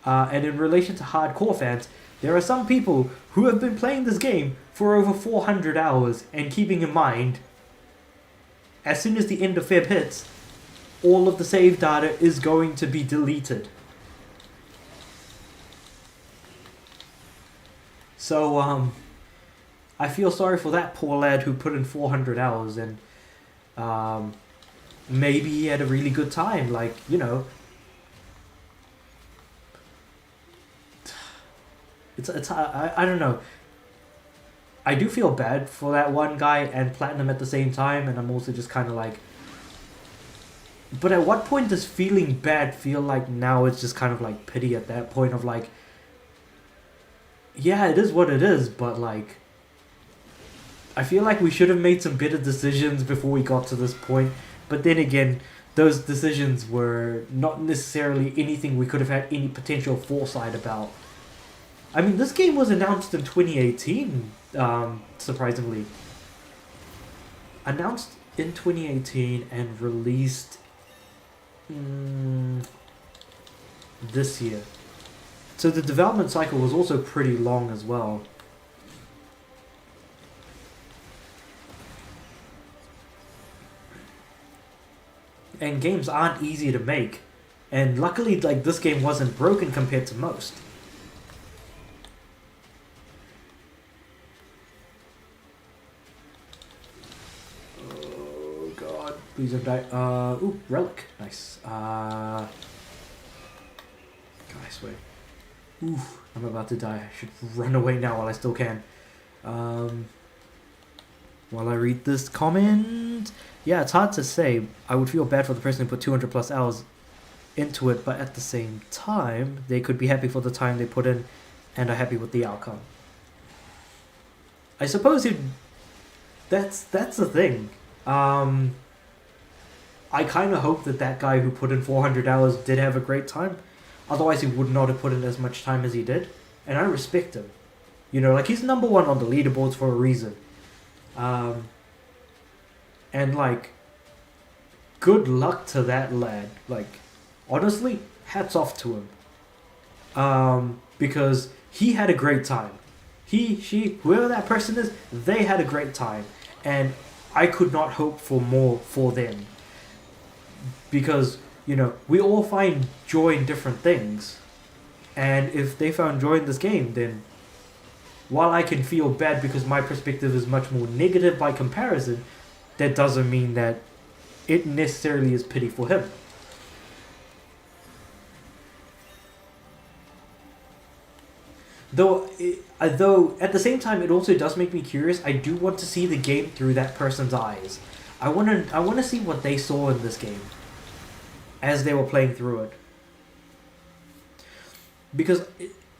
And in relation to hardcore fans, there are some people who have been playing this game for over 400 hours, and keeping in mind, as soon as the end of Feb hits, all of the save data is going to be deleted. So, I feel sorry for that poor lad who put in 400 hours, and maybe he had a really good time, like, you know. I don't know. I do feel bad for that one guy and Platinum at the same time, and I'm also just kind of like... But at what point does feeling bad feel like now it's just kind of like pity at that point of like... Yeah, it is what it is, but like... I feel like we should have made some better decisions before we got to this point. But then again, those decisions were not necessarily anything we could have had any potential foresight about. I mean, this game was announced in 2018, surprisingly. Announced in 2018 and released this year. So the development cycle was also pretty long as well. And games aren't easy to make. And luckily, like, this game wasn't broken compared to most. Oh god. Please don't die. Ooh, relic. Nice. God, I swear. Ooh, I'm about to die. I should run away now while I still can. While I read this comment... Yeah, it's hard to say. I would feel bad for the person who put 200 plus hours into it, but at the same time, they could be happy for the time they put in and are happy with the outcome. I suppose that's the thing. I kind of hope that that guy who put in 400 hours did have a great time. Otherwise, he would not have put in as much time as he did. And I respect him. You know, like, he's number one on the leaderboards for a reason. And, like, good luck to that lad. Like, honestly, hats off to him. Because he had a great time. He, she, whoever that person is, they had a great time. And I could not hope for more for them. Because, you know, we all find joy in different things. And if they found joy in this game, then while I can feel bad because my perspective is much more negative by comparison, that doesn't mean that it necessarily is pity for him. Though at the same time, it also does make me curious. I do want to see the game through that person's eyes. I want to see what they saw in this game as they were playing through it. Because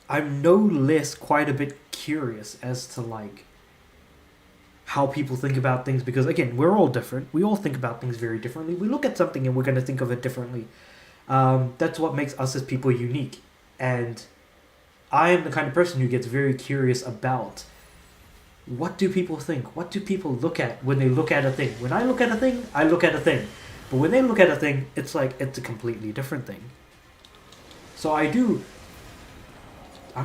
I'm no less quite a bit curious as to, like, how people think about things. Because, again, we're all different. We all think about things very differently. We look at something and we're going to think of it differently. That's what makes us as people unique. And I am the kind of person who gets very curious about what do people think? What do people look at when they look at a thing? When I look at a thing, I look at a thing. But when they look at a thing, it's like, it's a completely different thing. So I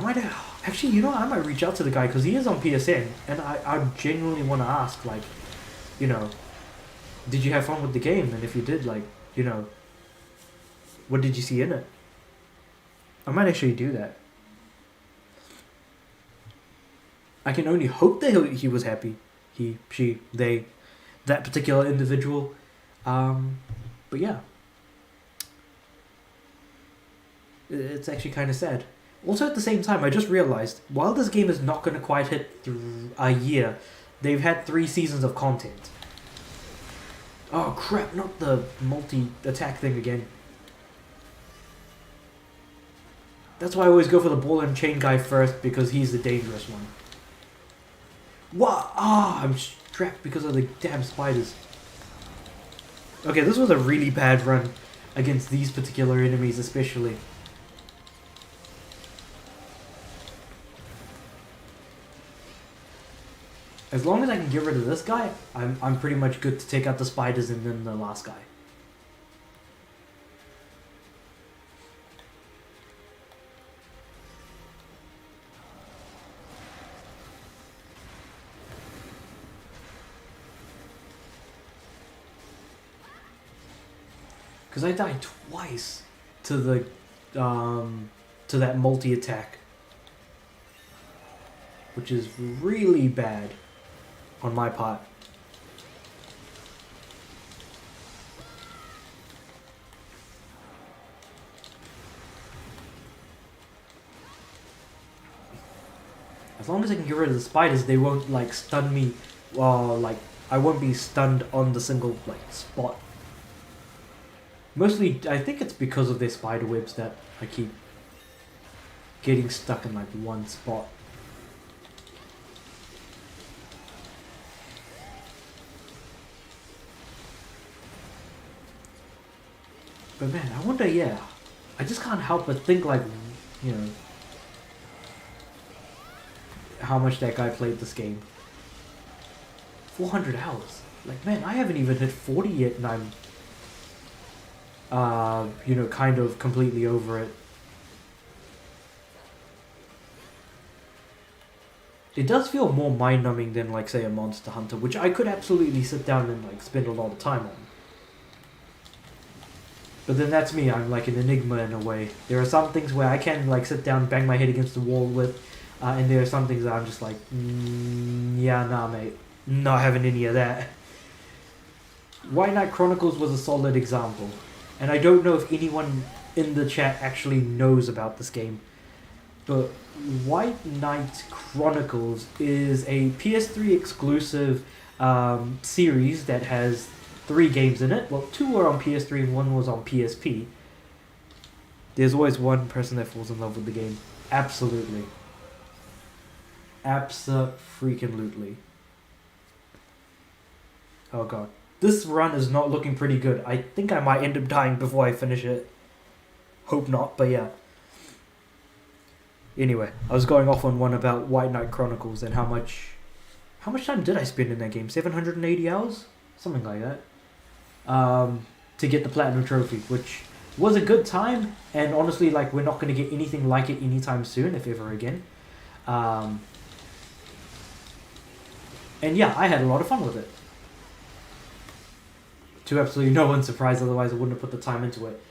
might actually, you know, I might reach out to the guy because he is on PSN, and I genuinely want to ask, like, you know, did you have fun with the game? And if you did, like, you know, what did you see in it? I might actually do that. I can only hope that he was happy. He, she, they, that particular individual. But yeah. It's actually kind of sad. Also, at the same time, I just realized, while this game is not going to quite hit a year, they've had 3 seasons of content. Oh crap, not the multi-attack thing again. That's why I always go for the ball and chain guy first, because he's the dangerous one. What? Ah, I'm strapped because of the damn spiders. Okay, this was a really bad run against these particular enemies especially. As long as I can get rid of this guy, I'm pretty much good to take out the spiders and then the last guy. Because I died twice to the to that multi-attack, which is really bad on my part. As long as I can get rid of the spiders, they won't, like, stun me. Like, I won't be stunned on the single, like, spot. Mostly, I think it's because of their spider webs that I keep getting stuck in, like, one spot. But man, I wonder, yeah. I just can't help but think, like, you know, how much that guy played this game. 400 hours. Like, man, I haven't even hit 40 yet, and I'm you know, kind of completely over it. It does feel more mind-numbing than, like, say, a Monster Hunter, which I could absolutely sit down and, like, spend a lot of time on. But then that's me, I'm like an enigma in a way. There are some things where I can, like, sit down, bang my head against the wall with, and there are some things that I'm just like, yeah, nah, mate, not having any of that. White Knight Chronicles was a solid example. And I don't know if anyone in the chat actually knows about this game. But White Knight Chronicles is a PS3 exclusive series that has 3 games in it. Well, 2 were on PS3 and 1 was on PSP. There's always one person that falls in love with the game. Absolutely. Abso-freaking-lutely. Oh god. This run is not looking pretty good. I think I might end up dying before I finish it. Hope not, but yeah. Anyway, I was going off on one about White Knight Chronicles and how much time did I spend in that game? 780 hours? Something like that. To get the Platinum Trophy, which was a good time, and honestly, like, we're not going to get anything like it anytime soon, if ever again. And yeah, I had a lot of fun with it. To absolutely no one's surprise, otherwise I wouldn't have put the time into it.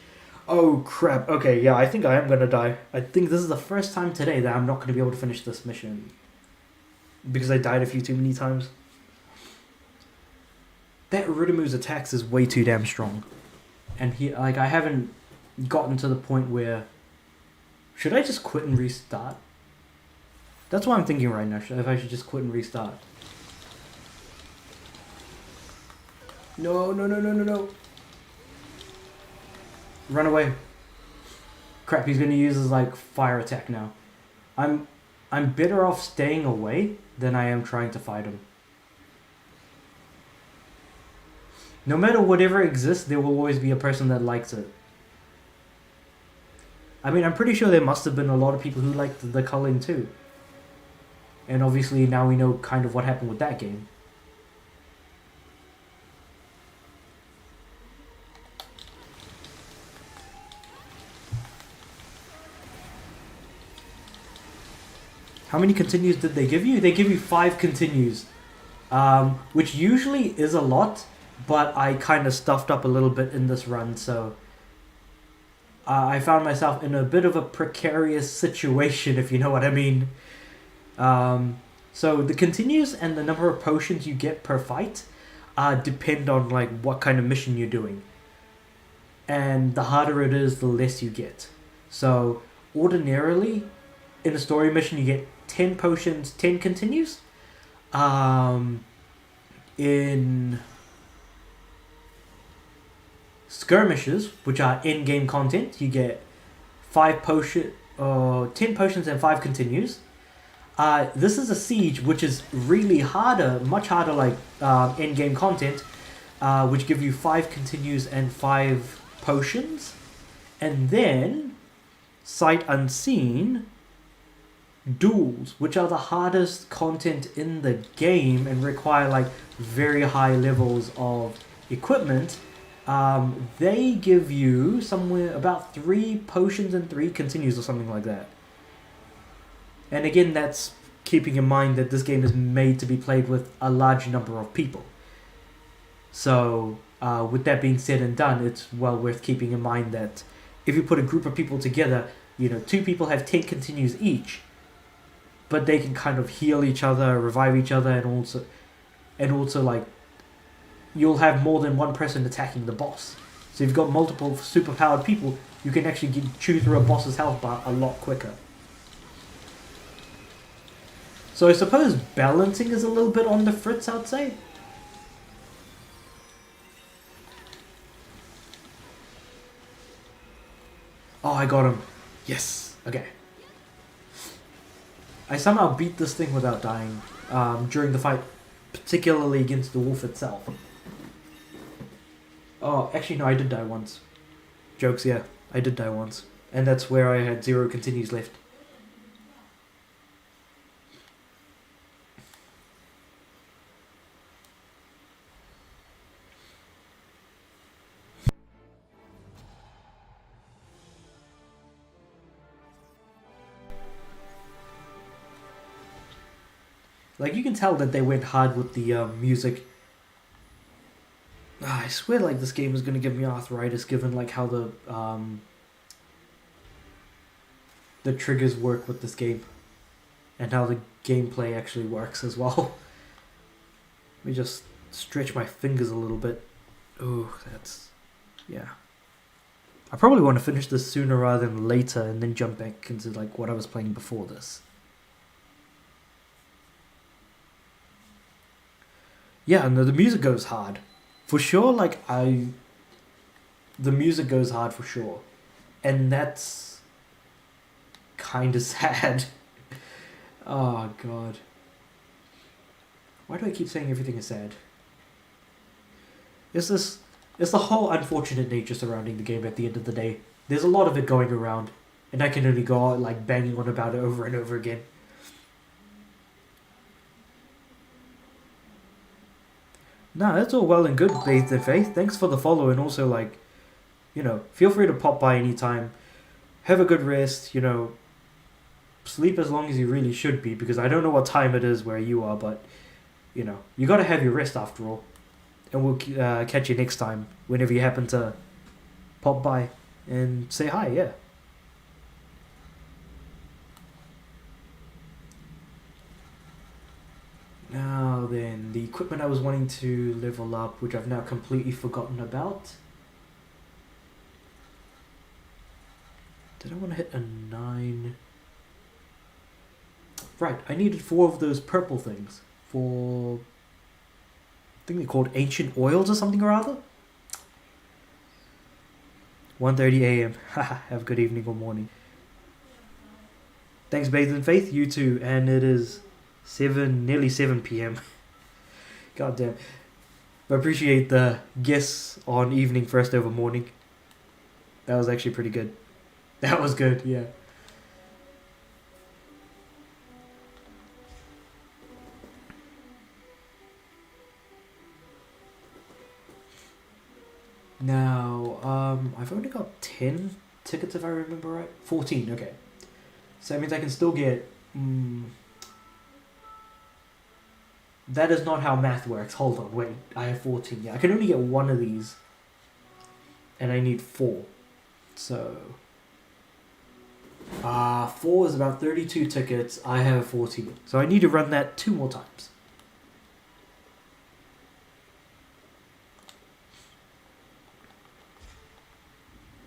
Oh crap, okay, yeah, I think I am gonna die. I think this is the first time today that I'm not gonna be able to finish this mission. Because I died a few too many times. That Uridamu's attacks is way too damn strong. And I haven't gotten to the point where... Should I just quit and restart? That's what I'm thinking right now, if I should just quit and restart. No. Run away. Crap, he's gonna use his, like, fire attack now. I'm better off staying away than I am trying to fight him. No matter whatever exists, there will always be a person that likes it. I mean, I'm pretty sure there must have been a lot of people who liked the culling too. And obviously now we know kind of what happened with that game. How many continues did they give you? They give you 5 continues. Which usually is a lot, but I kind of stuffed up a little bit in this run, so... I found myself in a bit of a precarious situation, if you know what I mean. So the continues and the number of potions you get per fight depend on, like, what kind of mission you're doing. And the harder it is, the less you get. So ordinarily, in a story mission, you get 10 potions, 10 continues. In skirmishes, which are in-game content, you get 10 potions and 5 continues. This is a siege, which is really harder, much harder, like in-game content, which give you 5 continues and 5 potions. And then sight unseen duels, which are the hardest content in the game and require, like, very high levels of equipment. They give you somewhere about 3 potions and 3 continues or something like that. And again, that's keeping in mind that this game is made to be played with a large number of people. So, with that being said and done, it's well worth keeping in mind that if you put a group of people together, 2 people have 10 continues each, but they can kind of heal each other, revive each other, and also like, you'll have more than one person attacking the boss. So if you've got multiple superpowered people, you can actually chew through a boss's health bar a lot quicker. So I suppose balancing is a little bit on the fritz, I'd say. Oh, I got him. Yes. Okay. I somehow beat this thing without dying during the fight, particularly against the wolf itself. Oh, actually no, I did die once. Jokes, yeah. I did die once. And that's where I had 0 continues left. Like, you can tell that they went hard with the music. I swear, like, this game is going to give me arthritis, given, like, how the triggers work with this game. And how the gameplay actually works as well. Let me just stretch my fingers a little bit. Oh, that's... yeah. I probably want to finish this sooner rather than later, and then jump back into, like, what I was playing before this. Yeah, no, the music goes hard. For sure, like, the music goes hard for sure. And that's kind of sad. Oh, God. Why do I keep saying everything is sad? It's this. It's the whole unfortunate nature surrounding the game. At the end of the day, there's a lot of it going around, and I can only go out like banging on about it over and over again. Nah, that's all well and good, Bathed in Faith. Thanks for the follow, and also like, feel free to pop by anytime. Have a good rest. Sleep as long as you really should be, because I don't know what time it is where you are, but you gotta have your rest after all. And we'll catch you next time whenever you happen to pop by and say hi. Yeah. Now then, the equipment I was wanting to level up, which I've now completely forgotten about. Did I want to hit a 9? Right, I needed 4 of those purple things for... I think they're called Ancient Oils or something or other. 1:30 a.m. Haha, have a good evening or morning. Thanks, Bathed in Faith. You too. And it is nearly 7 p.m. God damn. I appreciate the guess on evening first over morning. That was actually pretty good. That was good, yeah. Now, I've only got 10 tickets if I remember right. 14, okay. So that means I can still get... that is not how math works. Hold on, wait. I have 14. Yeah, I can only get 1 of these. And I need 4. So... 4 is about 32 tickets. I have 14. So I need to run that 2 more times.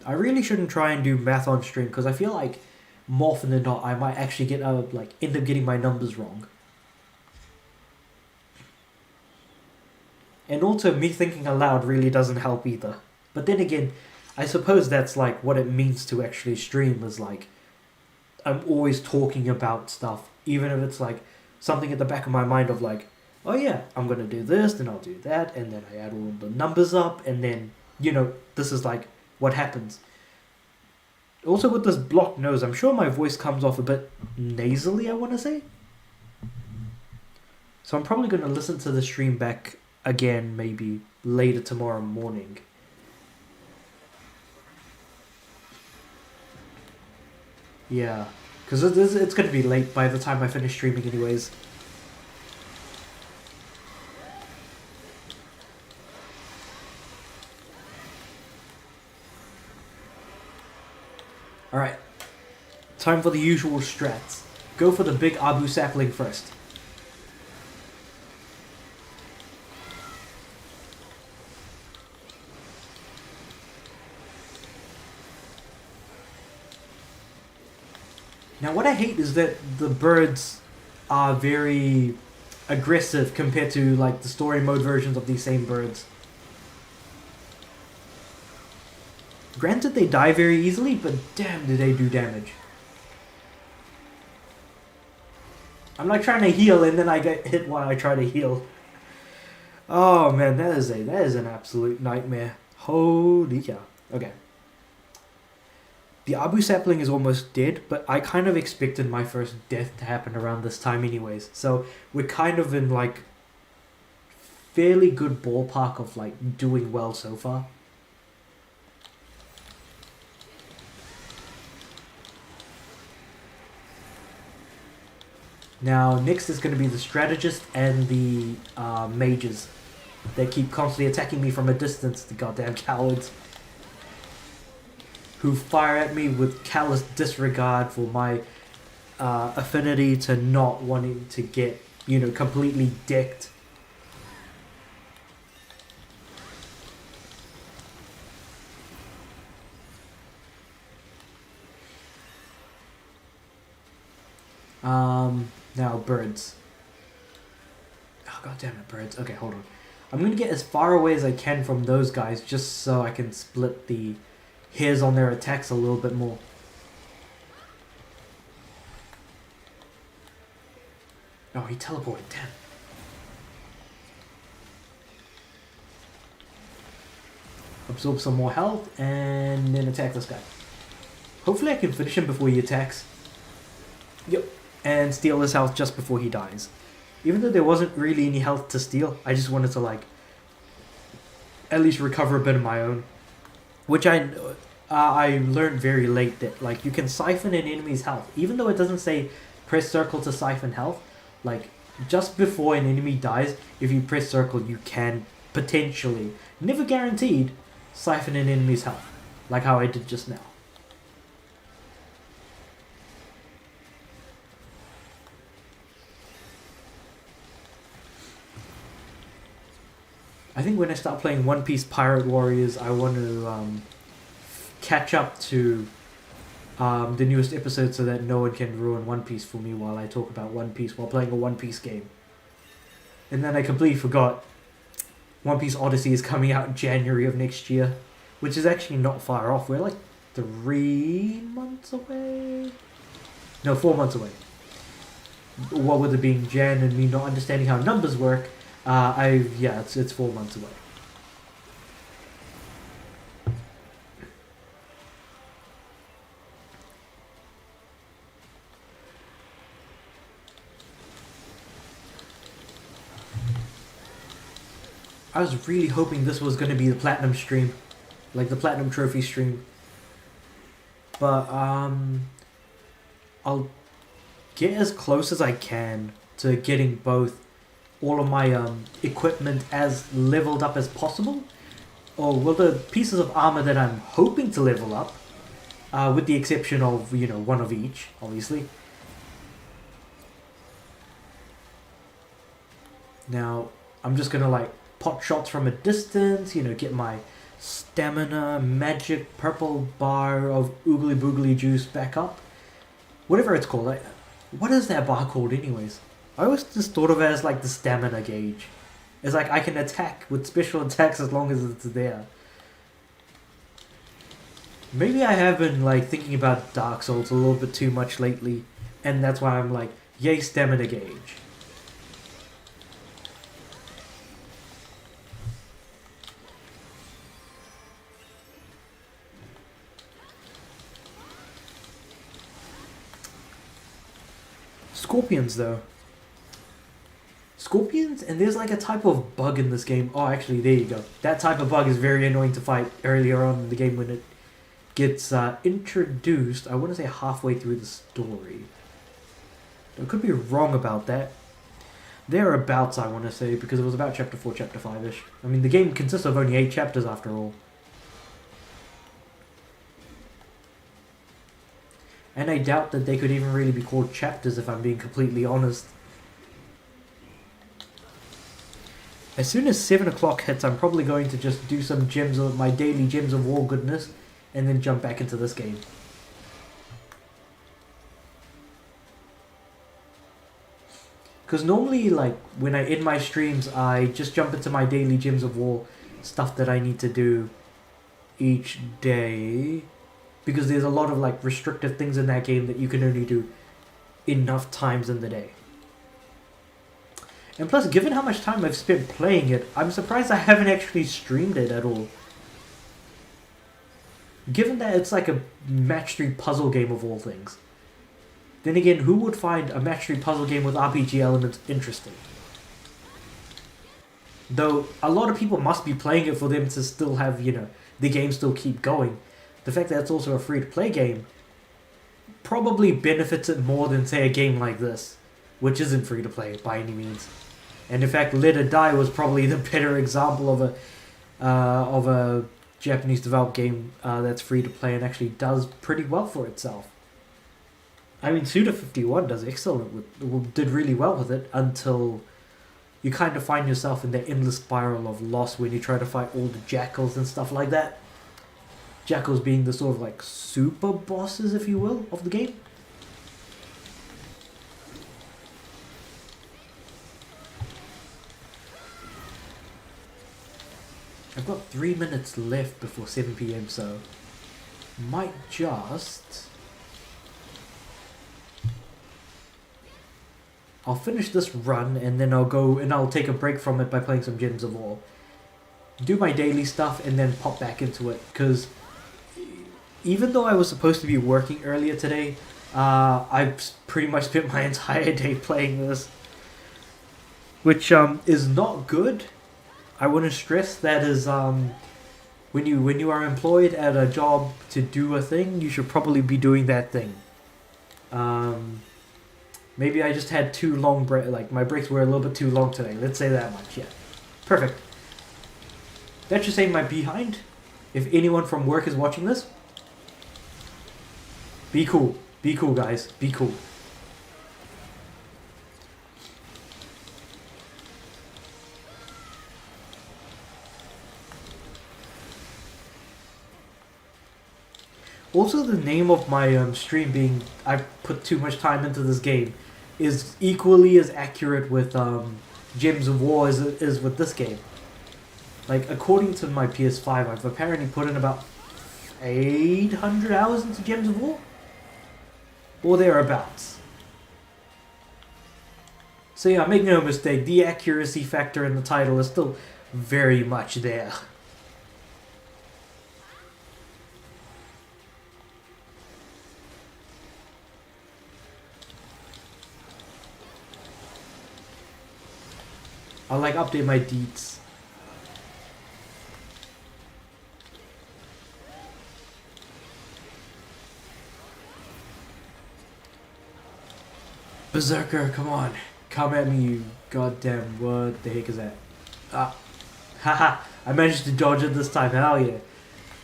I really shouldn't try and do math on stream, because I feel like more often than not I might actually end up getting my numbers wrong. And also me thinking aloud really doesn't help either. But then again, I suppose that's like what it means to actually stream, is like I'm always talking about stuff, even if it's like something at the back of my mind of like, oh yeah, I'm gonna do this, then I'll do that, and then I add all the numbers up, and then this is like what happens. Also with this blocked nose, I'm sure my voice comes off a bit nasally, I want to say. So I'm probably going to listen to the stream back again maybe later tomorrow morning. Yeah, because it's going to be late by the time I finish streaming anyways. Alright, time for the usual strats. Go for the big Abu sapling first. Now what I hate is that the birds are very aggressive compared to like the story mode versions of these same birds. Granted, they die very easily, but damn do they do damage. I'm like trying to heal and then I get hit while I try to heal. Oh man, that is an absolute nightmare. Holy cow. Okay. The Abu sapling is almost dead, but I kind of expected my first death to happen around this time anyways. So we're kind of in like fairly good ballpark of like doing well so far. Now, next is going to be the strategist and the mages. They keep constantly attacking me from a distance, the goddamn cowards. Who fire at me with callous disregard for my affinity to not wanting to get, completely decked. Now birds. Oh god damn it, birds. Okay, hold on. I'm gonna get as far away as I can from those guys just so I can split the hairs on their attacks a little bit more. Oh, he teleported, damn. absorb some more health, and then attack this guy. Hopefully I can finish him before he attacks. Yep. And steal his health just before he dies. Even though there wasn't really any health to steal, I just wanted to like at least recover a bit of my own. Which I learned very late that like you can siphon an enemy's health. Even though it doesn't say press circle to siphon health, like just before an enemy dies, if you press circle you can potentially, never guaranteed, siphon an enemy's health. Like how I did just now. I think when I start playing One Piece Pirate Warriors, I want to catch up to the newest episode so that no one can ruin One Piece for me while I talk about One Piece while playing a One Piece game. And then I completely forgot One Piece Odyssey is coming out in January of next year, which is actually not far off. We're like 3 months away? No, 4 months away. What with it being Jan and me not understanding how numbers work, it's 4 months away. I was really hoping this was going to be the platinum stream, like the platinum trophy stream. But I'll get as close as I can to getting both all of my equipment as leveled up as possible. Or well, the pieces of armor that I'm hoping to level up, with the exception of, one of each, obviously. Now, I'm just gonna like pot shots from a distance, get my stamina, magic, purple bar of oogly boogly juice back up. Whatever it's called. What is that bar called anyways? I always just thought of it as like the stamina gauge. It's like I can attack with special attacks as long as it's there. Maybe I have been like thinking about Dark Souls a little bit too much lately, and that's why I'm like, yay stamina gauge. Scorpions though. Scorpions, and there's like a type of bug in this game. Oh, actually, there you go. That type of bug is very annoying to fight earlier on in the game when it gets introduced. I want to say halfway through the story. I could be wrong about that. Thereabouts, I want to say, because it was about chapter 4, chapter 5-ish. I mean, the game consists of only 8 chapters after all. And I doubt that they could even really be called chapters if I'm being completely honest. As soon as 7 o'clock hits, I'm probably going to just do some gems of my daily gems of war goodness and then jump back into this game. Because normally, like, when I end my streams, I just jump into my daily gems of war, stuff that I need to do each day. Because there's a lot of, like, restrictive things in that game that you can only do enough times in the day. And plus, given how much time I've spent playing it, I'm surprised I haven't actually streamed it at all. Given that it's like a match 3 puzzle game of all things. Then again, who would find a match 3 puzzle game with RPG elements interesting? Though, a lot of people must be playing it for them to still have, the game still keep going. The fact that it's also a free-to-play game probably benefits it more than, say, a game like this, which isn't free-to-play by any means. And in fact, Let It Die was probably the better example of a Japanese developed game that's free to play and actually does pretty well for itself. I mean, Suda51 does did really well with it until you kind of find yourself in the endless spiral of loss when you try to fight all the jackals and stuff like that. Jackals being the sort of like super bosses, if you will, of the game. I've got 3 minutes left before 7 PM, so might just... I'll finish this run and then I'll go and I'll take a break from it by playing some Gems of War. do my daily stuff, and then pop back into it. Because even though I was supposed to be working earlier today, I've pretty much spent my entire day playing this, which is not good. I want to stress that is when you are employed at a job to do a thing, you should probably be doing that thing. Maybe I just had too long like my breaks were a little bit too long today. Let's say that much. Yeah, perfect. That should save my behind. If anyone from work is watching this, be cool. Be cool, guys. Be cool. Also, the name of my stream being I put too much time into this game is equally as accurate with Gems of War as it is with this game. Like, according to my PS5, I've apparently put in about 800 hours into Gems of War? Or thereabouts. So yeah, make no mistake, the accuracy factor in the title is still very much there. I'll like update my deets. Berserker, come on. Come at me, you goddamn, what the heck is that? Ah. Haha, I managed to dodge it this time, hell yeah.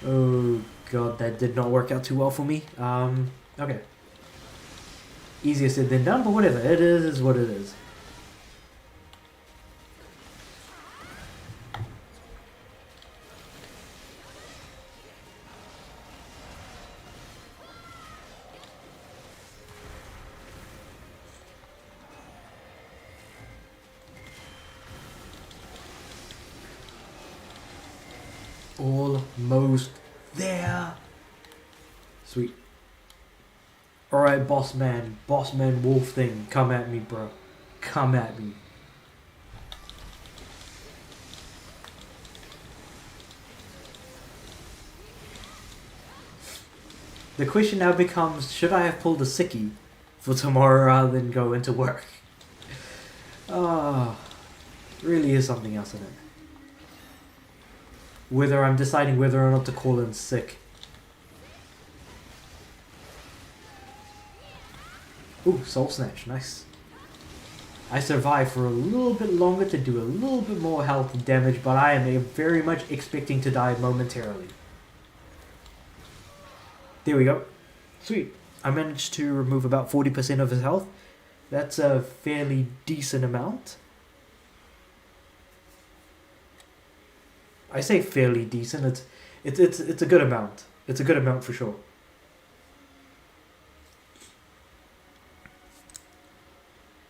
Oh god, that did not work out too well for me. Okay. Easier said than done, but whatever, it is what it is. Almost there. Sweet. Alright, boss man wolf thing, come at me, bro. Come at me. The question now becomes, should I have pulled a sickie for tomorrow rather than go into work? Ah, really is something else in it. Whether I'm deciding whether or not to call in sick. Ooh, Soul Snatch, nice. I survived for a little bit longer to do a little bit more health damage, but I am very much expecting to die momentarily. There we go. Sweet. I managed to remove about 40% of his health. That's a fairly decent amount. I say fairly decent. It's a good amount. It's a good amount for sure.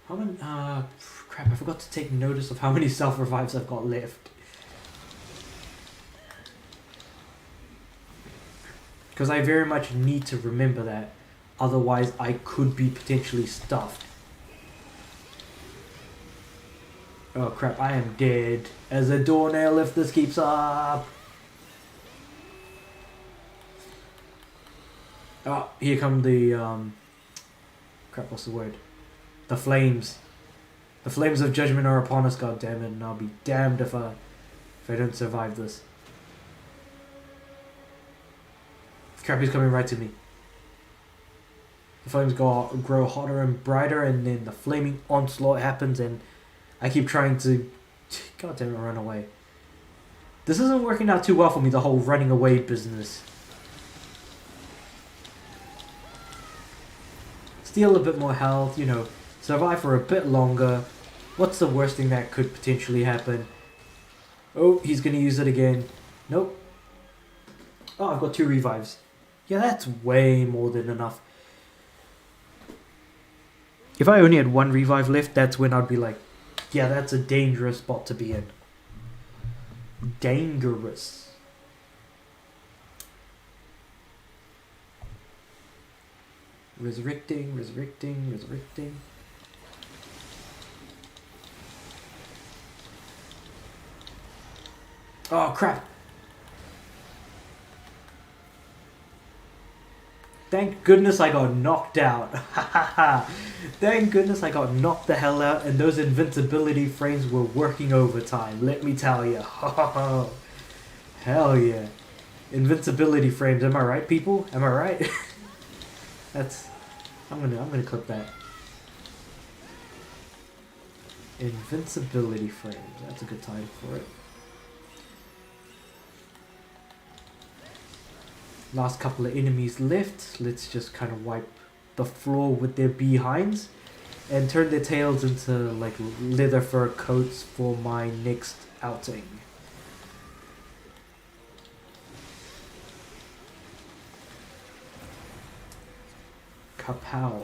How many? Crap! I forgot to take notice of how many self revives I've got left. Because I very much need to remember that. Otherwise, I could be potentially stuffed. Oh crap, I am dead as a doornail if this keeps up. Oh, here come the, crap, what's the word? The flames. The flames of judgment are upon us, goddammit, and I'll be damned if I don't survive this. Crap, he's coming right to me. The flames grow hotter and brighter, and then the flaming onslaught happens, and I keep trying to, god damn it, run away. This isn't working out too well for me, the whole running away business. Steal a bit more health, you know, survive for a bit longer. What's the worst thing that could potentially happen? Oh, he's gonna use it again. Nope. Oh, I've got 2 revives. Yeah, that's way more than enough. If I only had 1 revive left, that's when I'd be like, yeah, that's a dangerous spot to be in. Dangerous. Resurrecting. Oh crap! Thank goodness I got knocked out. Thank goodness I got knocked the hell out and those invincibility frames were working overtime, let me tell you. Hell yeah. Invincibility frames, am I right, people? Am I right? That's... I'm gonna clip that. Invincibility frames, that's a good title for it. Last couple of enemies left. Let's just kind of wipe the floor with their behinds and turn their tails into like leather fur coats for my next outing. Kapow.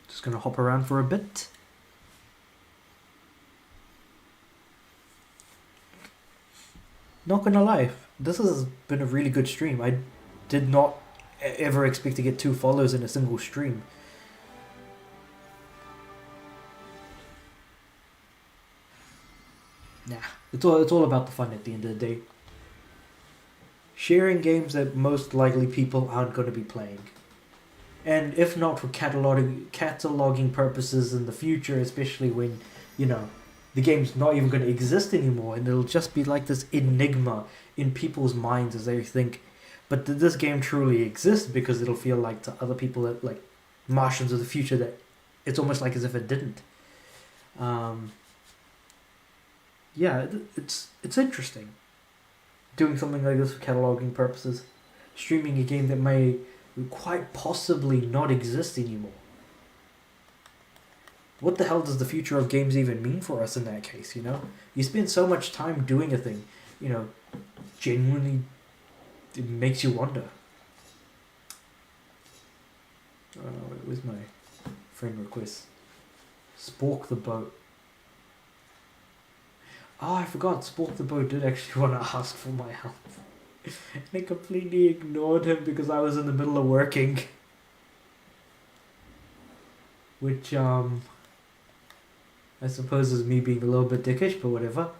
Just gonna hop around for a bit. Not gonna lie, this has been a really good stream. I did not ever expect to get 2 follows in a single stream. Nah, it's all about the fun at the end of the day. Sharing games that most likely people aren't going to be playing. And if not for cataloging purposes in the future, especially when, you know, the game's not even going to exist anymore and it'll just be like this enigma in people's minds as they think, but did this game truly exist? Because it'll feel like to other people that, like Martians of the future, that it's almost like as if it didn't. Yeah, it's interesting doing something like this for cataloging purposes, streaming a game that may quite possibly not exist anymore. What the hell does the future of games even mean for us in that case, you know? You spend so much time doing a thing, you know, genuinely it makes you wonder. Where's my friend request? Spork the Boat. Oh, I forgot, Spork the Boat did actually want to ask for my help. And I completely ignored him because I was in the middle of working. Which, I suppose is me being a little bit dickish, but whatever.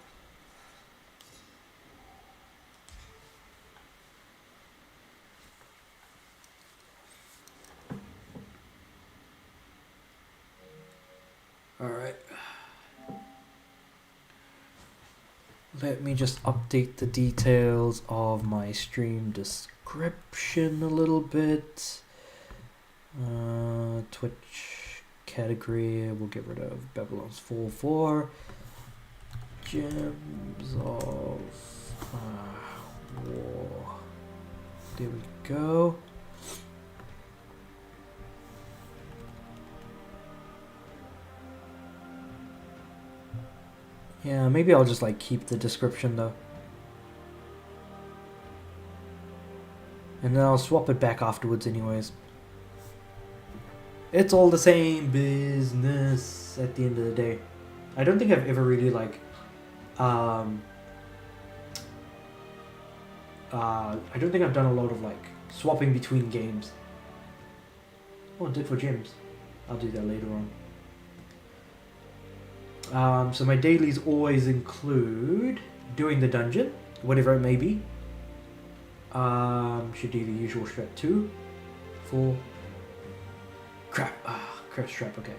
Alright. Let me just update the details of my stream description a little bit. Twitch category, we'll get rid of Babylon's Fall 4. Gems of War. There we go. Yeah, maybe I'll just like keep the description though. And then I'll swap it back afterwards anyways. It's all the same business at the end of the day. I don't think I've ever really like I don't think I've done a lot of like swapping between games. Oh, I did for gems. I'll do that later on. So my dailies always include doing the dungeon, whatever it may be. Should do the usual strat 2, 4. Crap. Curse trap, okay.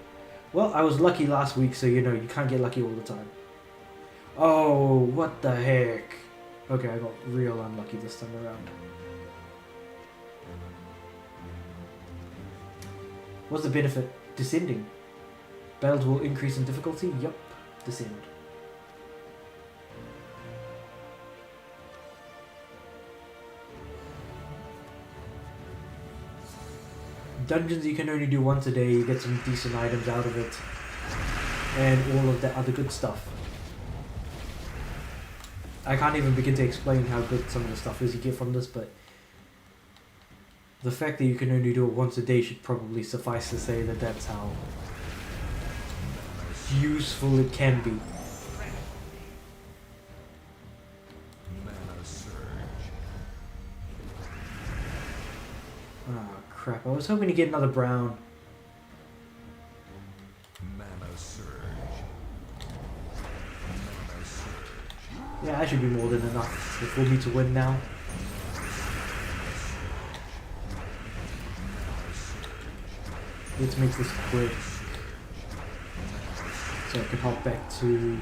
Well, I was lucky last week, so you know, you can't get lucky all the time. Oh, what the heck. Okay, I got real unlucky this time around. What's the benefit? Descending. Battles will increase in difficulty? Yup. Descend. Dungeons you can only do once a day, you get some decent items out of it. And all of that other good stuff. I can't even begin to explain how good some of the stuff is you get from this, but the fact that you can only do it once a day should probably suffice to say that that's how useful it can be. Oh crap, I was hoping to get another brown. That should be more than enough for me to win now. Let's make this quick. So I can hop back to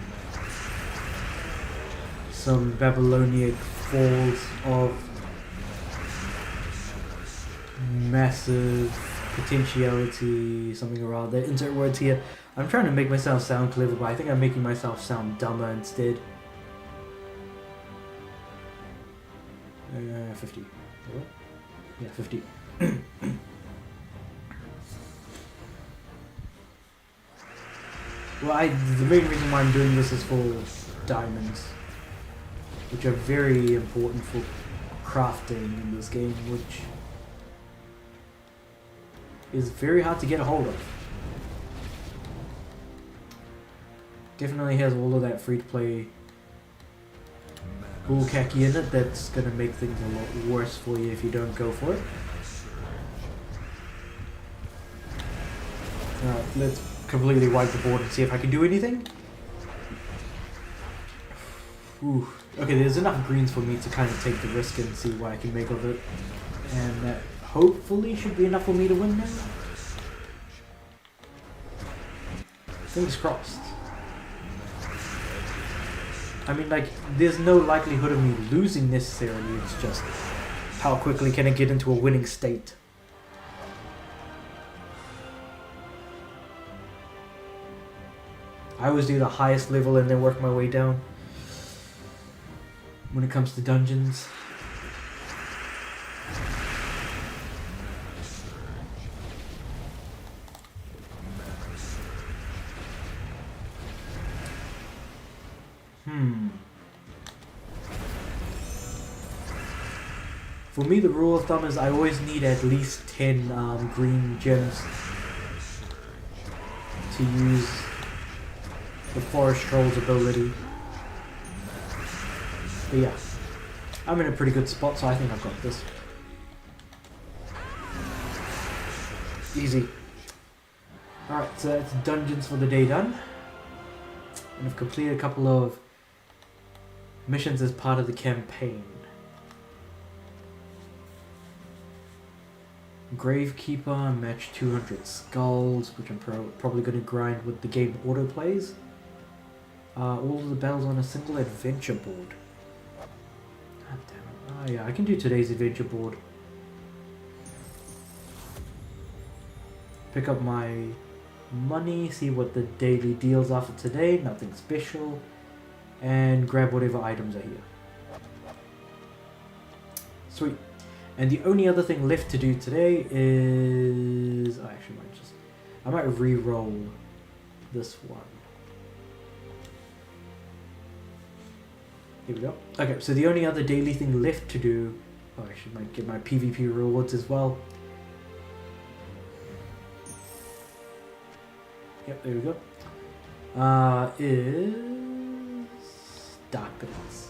some Babylonian falls of massive potentiality, something around there. Insert words here. I'm trying to make myself sound clever, but I think I'm making myself sound dumber instead. 50. Yeah, 50. Well, the main reason why I'm doing this is for diamonds, which are very important for crafting in this game, which is very hard to get a hold of. Definitely has all of that free-to-play bullcacky in it that's going to make things a lot worse for you if you don't go for it. Alright, let's completely wipe the board and see if I can do anything. Ooh. Okay, there's enough greens for me to kind of take the risk and see what I can make of it. And that hopefully should be enough for me to win now. Fingers crossed. I mean, like, there's no likelihood of me losing necessarily, it's just how quickly can I get into a winning state. I always do the highest level and then work my way down when it comes to dungeons. For me, the rule of thumb is I always need at least 10 green gems to use the Forest Troll's ability. But yeah, I'm in a pretty good spot, so I think I've got this. Easy. Alright, so that's dungeons for the day done. And I've completed a couple of missions as part of the campaign. Gravekeeper, match 200 skulls, which I'm probably going to grind with the game autoplays. All of the battles on a single adventure board. God damn it. Oh yeah, I can do today's adventure board. Pick up my money, see what the daily deals are for today, nothing special. And grab whatever items are here. Sweet. And the only other thing left to do today is... I actually might just... I might re-roll this one. Here we go. Okay, so the only other daily thing left to do... Oh, I actually might get my PvP rewards as well. Yep, there we go. Is... Dark Pits.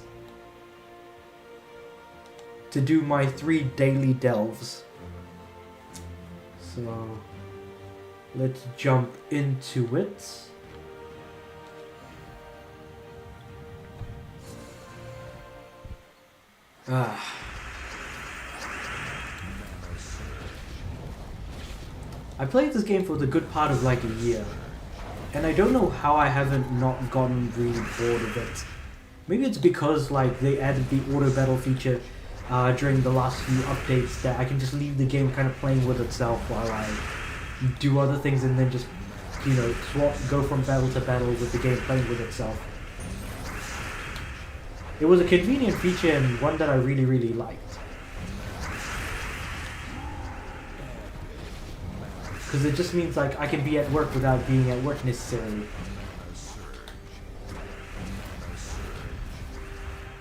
To do my 3 daily delves. So let's jump into it. I played this game for the good part of like a year, and I don't know how I haven't not gotten really bored of it. Maybe it's because like they added the auto battle feature during the last few updates that I can just leave the game kind of playing with itself while I do other things and then just, you know, go from battle to battle with the game playing with itself. It was a convenient feature and one that I really, really liked. Because it just means like I can be at work without being at work necessarily.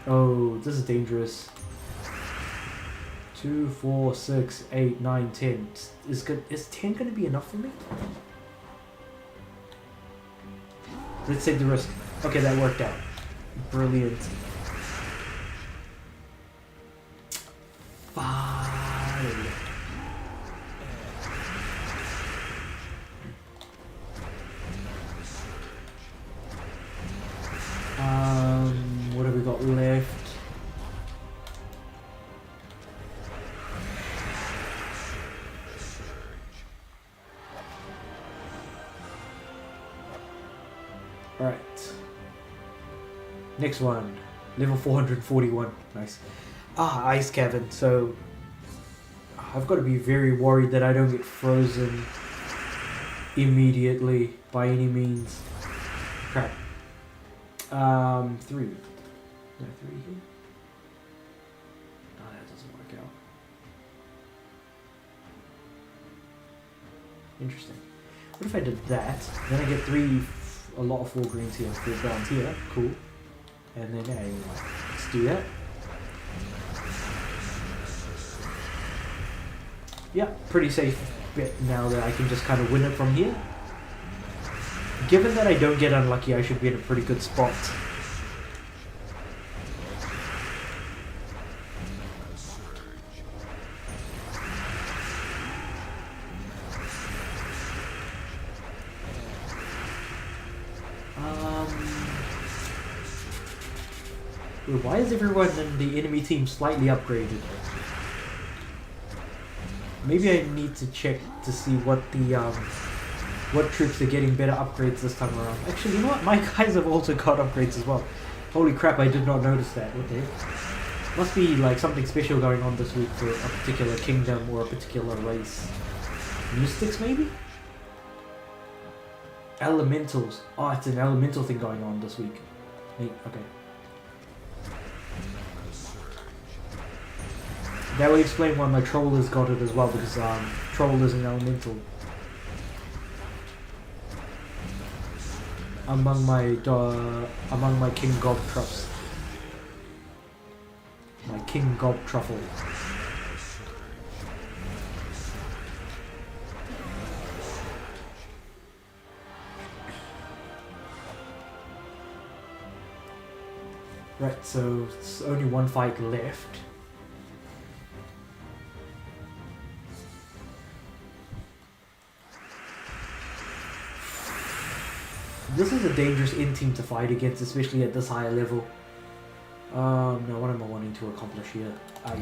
Oh, this is dangerous. 2, 4, 6, 8, 9, 10. Is 10 going to be enough for me? Let's take the risk. Okay, that worked out. Brilliant. 5. What have we got left? Alright. Next one. Level 441. Nice. Ice Cavern. So I've got to be very worried that I don't get frozen immediately by any means. Crap. 3. No, 3 here. No, that doesn't work out. Interesting. What if I did that? Then I get a lot of 4 greens here, 4 browns here. Cool. And then, yeah, let's do that. Yeah, pretty safe bet now that I can just kind of win it from here. Given that I don't get unlucky, I should be in a pretty good spot. Why is everyone in the enemy team slightly upgraded? Maybe I need to check to see what the what troops are getting better upgrades this time around. Actually, you know what? My guys have also got upgrades as well. Holy crap, I did not notice that. What the heck? Must be like something special going on this week for a particular kingdom or a particular race. Mystics, maybe? Elementals. Oh, it's an elemental thing going on this week. Neat, okay. That will explain why my troll has got it as well, because troll is an elemental. Among my King Gob truffs. My King Gob truffle. Right, so it's only one fight left. This is a dangerous in-team to fight against, especially at this higher level. No, what am I wanting to accomplish here? Yeah.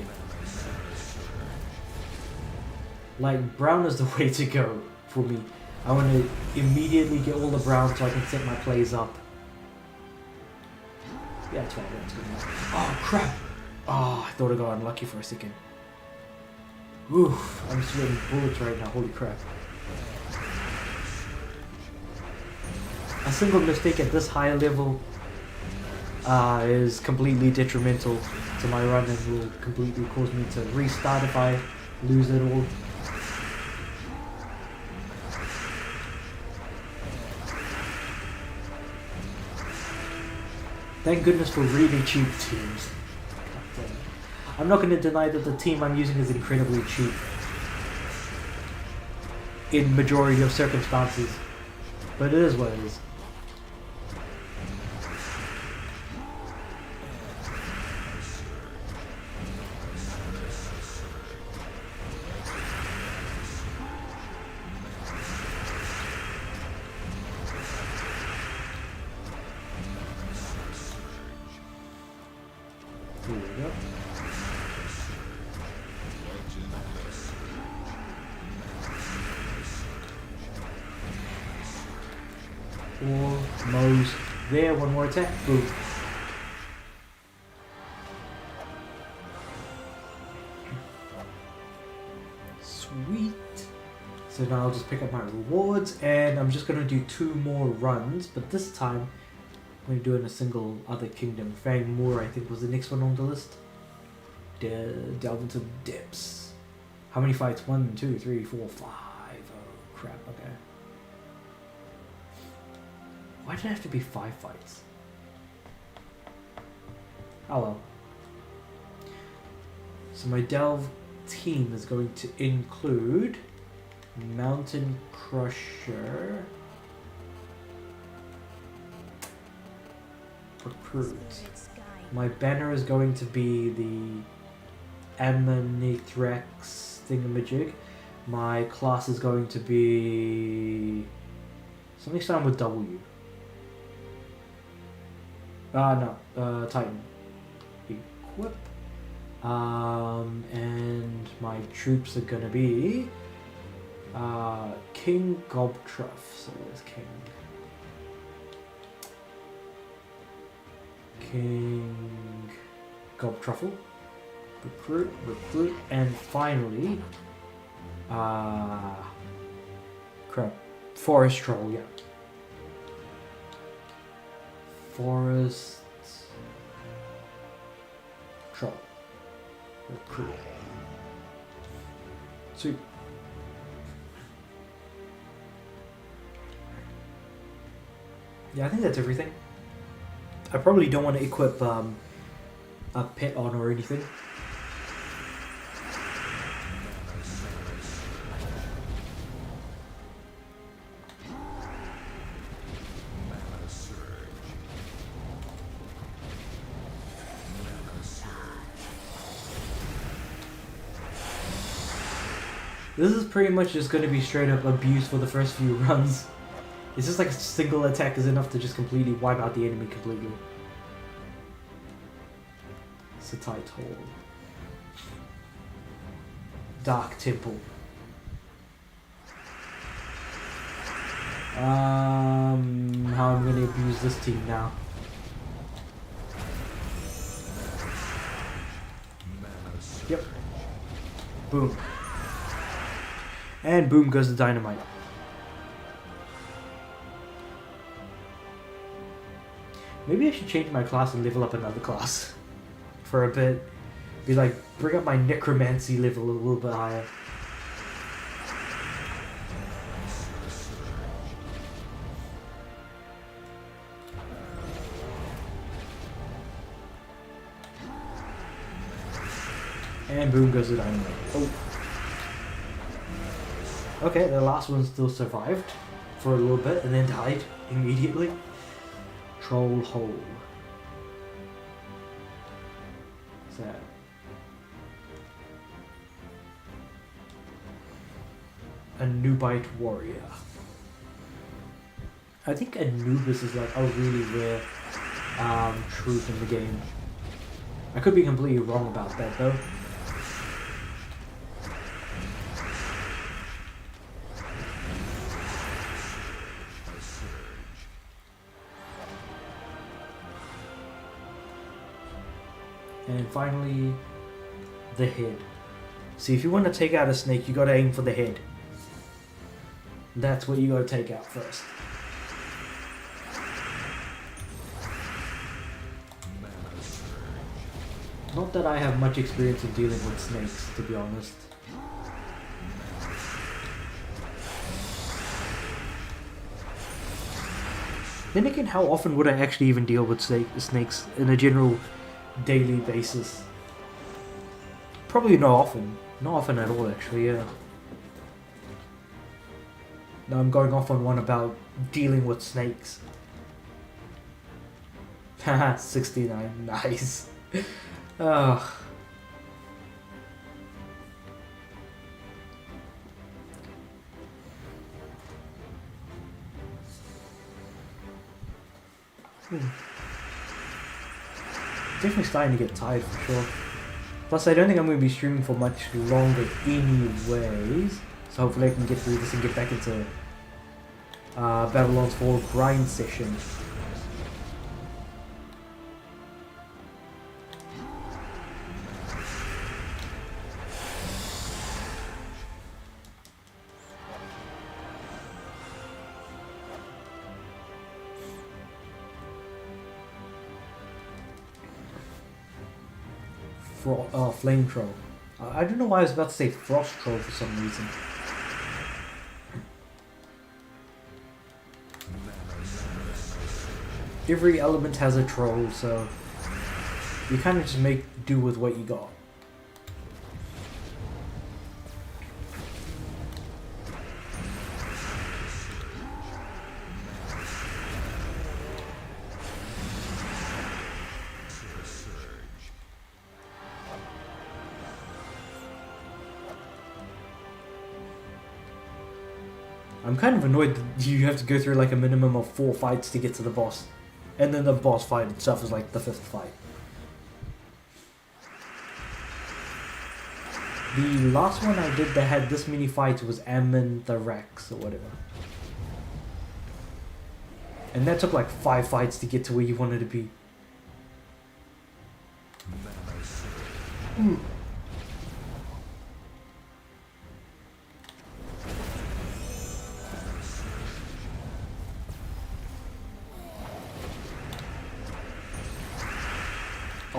Like, brown is the way to go for me. I want to immediately get all the brown so I can set my plays up. Yeah, 12, that's good enough. Oh, crap! Oh, I thought I got unlucky for a second. Oof, I'm sweating bullets right now, holy crap. A single mistake at this higher level is completely detrimental to my run and will completely cause me to restart if I lose it all. Thank goodness for really cheap teams. I'm not going to deny that the team I'm using is incredibly cheap in majority of circumstances, but it is what it is. Here we go. Almost there, one more attack, boom. Sweet. So now I'll just pick up my rewards and I'm just going to do 2 more runs, but this time I'm going to do it in a single other kingdom. Fang Moor, I think, was the next one on the list. Delve into depths. How many fights? 1, 2, 3, 4, 5. Oh crap, okay. Why did it have to be 5 fights? Oh well. So my Delve team is going to include Mountain Crusher, Recruit. My banner is going to be the Amanithrax thingamajig. My class is going to be something starting with W. No, Titan. Equip. And my troops are gonna be King Gobtruff. So there's King. King Gob Truffle. Recruit, and finally, crap, Forest Troll, yeah. Forest Troll. Recruit. Sweet. Yeah, I think that's everything. I probably don't want to equip a pet on or anything. This is pretty much just going to be straight up abuse for the first few runs. It's just like a single attack is enough to just completely wipe out the enemy completely. Satite Hall. Dark Temple. How I'm going to abuse this team now. Yep. Boom. And boom goes the dynamite. Maybe I should change my class and level up another class for a bit. Be like, bring up my necromancy level a little bit higher. And boom goes the dynamite. Oh. Okay, the last one still survived for a little bit and then died immediately. Troll Hole. What's that? Anubite Warrior. I think Anubis is like a really rare truth in the game. I could be completely wrong about that though. And finally, the head. See, if you want to take out a snake, you gotta aim for the head. That's what you gotta take out first. Not that I have much experience in dealing with snakes, to be honest. Then again, how often would I actually even deal with snakes in a general daily basis? Probably not often. Not often at all, actually, yeah. Now I'm going off on one about dealing with snakes. Haha, 69. Nice. Ugh. Definitely starting to get tired for sure. Plus, I don't think I'm going to be streaming for much longer anyways. So hopefully I can get through this and get back into Babylon's Fall grind session. Flame Troll. I don't know why I was about to say Frost Troll for some reason. Every element has a troll, so you kind of just make do with what you got. I'm kind of annoyed that you have to go through like a minimum of 4 fights to get to the boss. And then the boss fight itself is like the 5th fight. The last one I did that had this many fights was Ammon the Rex or whatever. And that took like 5 fights to get to where you wanted to be. Oh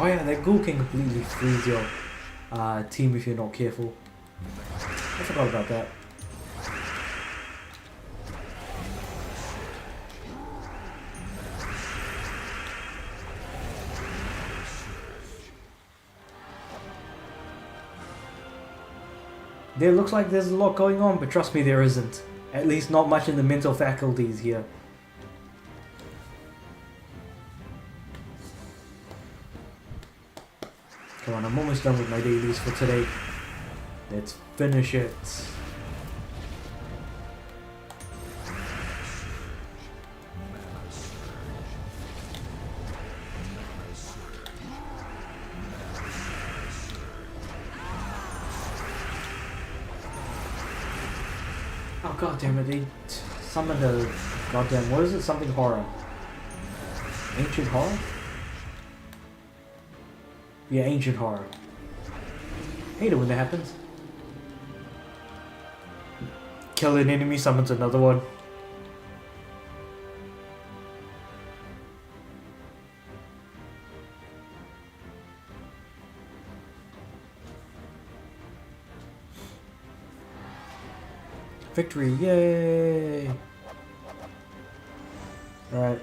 yeah, that ghoul can completely freeze your team if you're not careful. I forgot about that. There looks like there's a lot going on, but trust me, there isn't. At least not much in the mental faculties here. Come on, I'm almost done with my dailies for today. Let's finish it. Oh god damn it, they summoned a goddamn, what is it? Something horror. Ancient horror? Yeah, ancient horror. Hate it when that happens. Kill an enemy, summons another one. Victory, yay! Alright.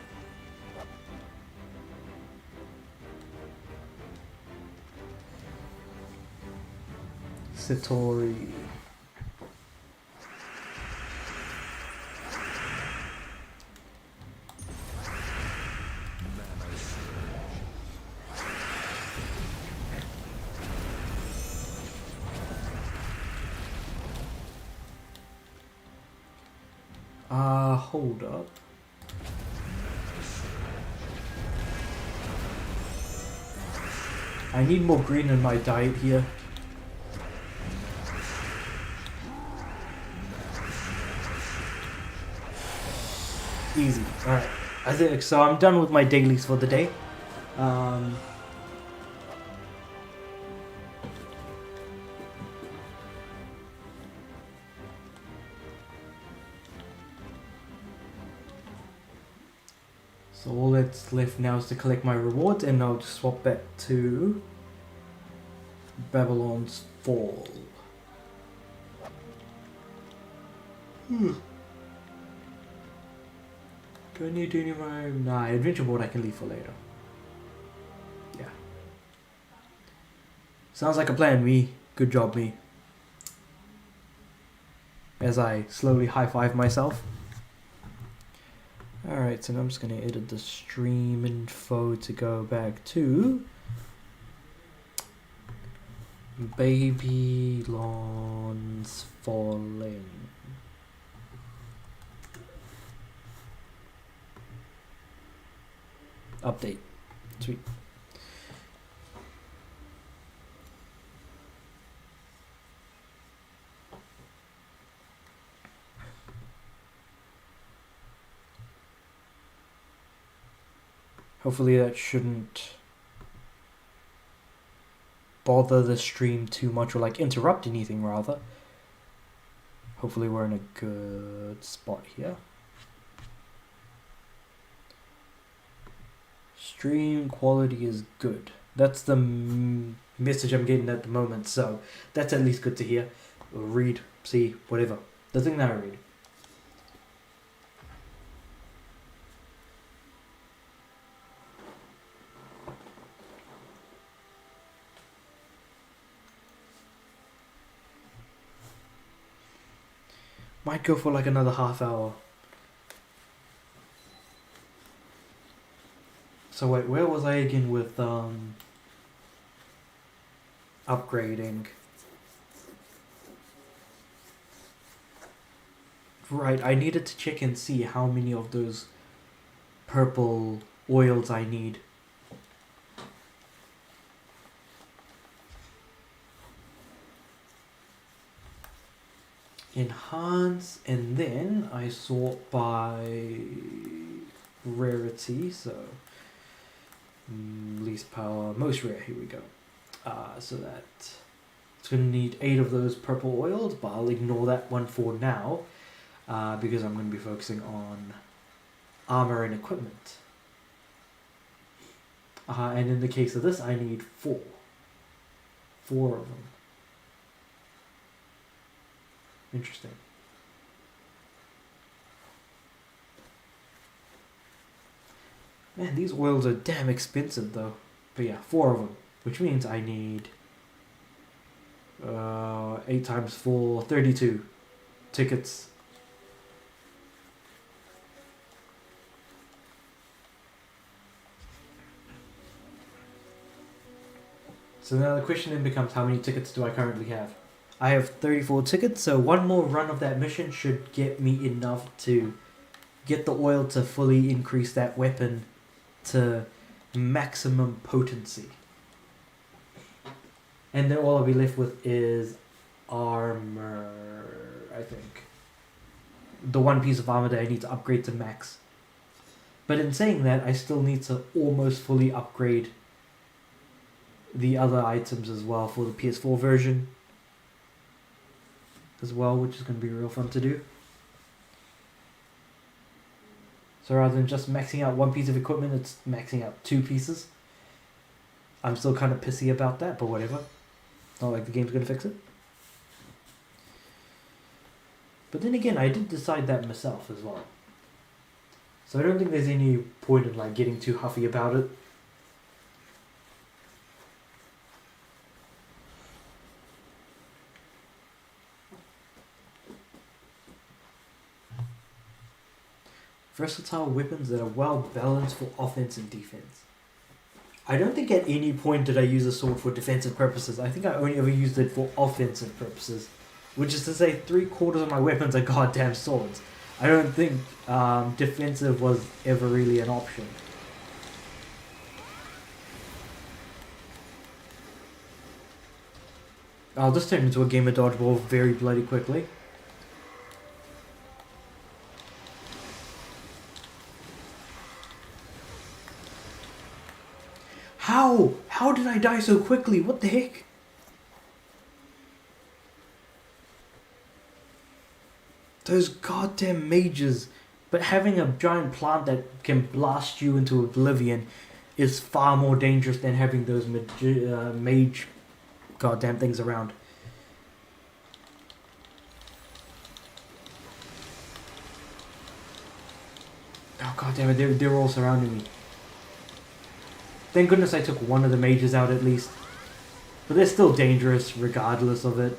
Satori. Hold up. I need more green in my diet here. Easy. Alright. I think so. I'm done with my dailies for the day. So all that's left now is to collect my rewards, and I'll just swap back to Babylon's Fall. Do I need to do any more? Nah, adventure board I can leave for later. Yeah. Sounds like a plan, me. Good job, me. As I slowly high-five myself. Alright, so I'm just going to edit the stream info to go back to Babylon's Fallen. Update. Sweet. Hopefully that shouldn't bother the stream too much, or like interrupt anything rather. Hopefully we're in a good spot here. Stream quality is good. That's the message I'm getting at the moment, so that's at least good to hear. Or read, see, whatever. The thing that I read. Might go for like another half hour. So wait, where was I again with upgrading? Right, I needed to check and see how many of those purple oils I need. Enhance, and then I sort by rarity, so least power, most rare, here we go. So that it's going to need 8 of those purple oils, but I'll ignore that one for now because I'm going to be focusing on armor and equipment. And in the case of this, I need 4. 4 of them. Interesting. Man, these oils are damn expensive though. But yeah, 4 of them. Which means I need 8 times 4, 32 tickets. So now the question then becomes, how many tickets do I currently have? I have 34 tickets, so one more run of that mission should get me enough to get the oil to fully increase that weapon to maximum potency. And then all I'll be left with is armor, I think. The one piece of armor that I need to upgrade to max. But in saying that, I still need to almost fully upgrade the other items as well for the PS4 version as well, which is going to be real fun to do. So rather than just maxing out one piece of equipment, it's maxing out 2 pieces. I'm still kind of pissy about that, but whatever. Not like the game's going to fix it. But then again, I did decide that myself as well. So I don't think there's any point in like getting too huffy about it. Versatile weapons that are well balanced for offense and defense. I don't think at any point did I use a sword for defensive purposes. I think I only ever used it for offensive purposes. Which is to say 3/4 of my weapons are goddamn swords. I don't think defensive was ever really an option. I'll just turn into a game of dodgeball very bloody quickly. How? How did I die so quickly? What the heck? Those goddamn mages. But having a giant plant that can blast you into oblivion is far more dangerous than having those mage goddamn things around. Oh goddamn it, they're all surrounding me. Thank goodness I took one of the mages out at least. But they're still dangerous regardless of it.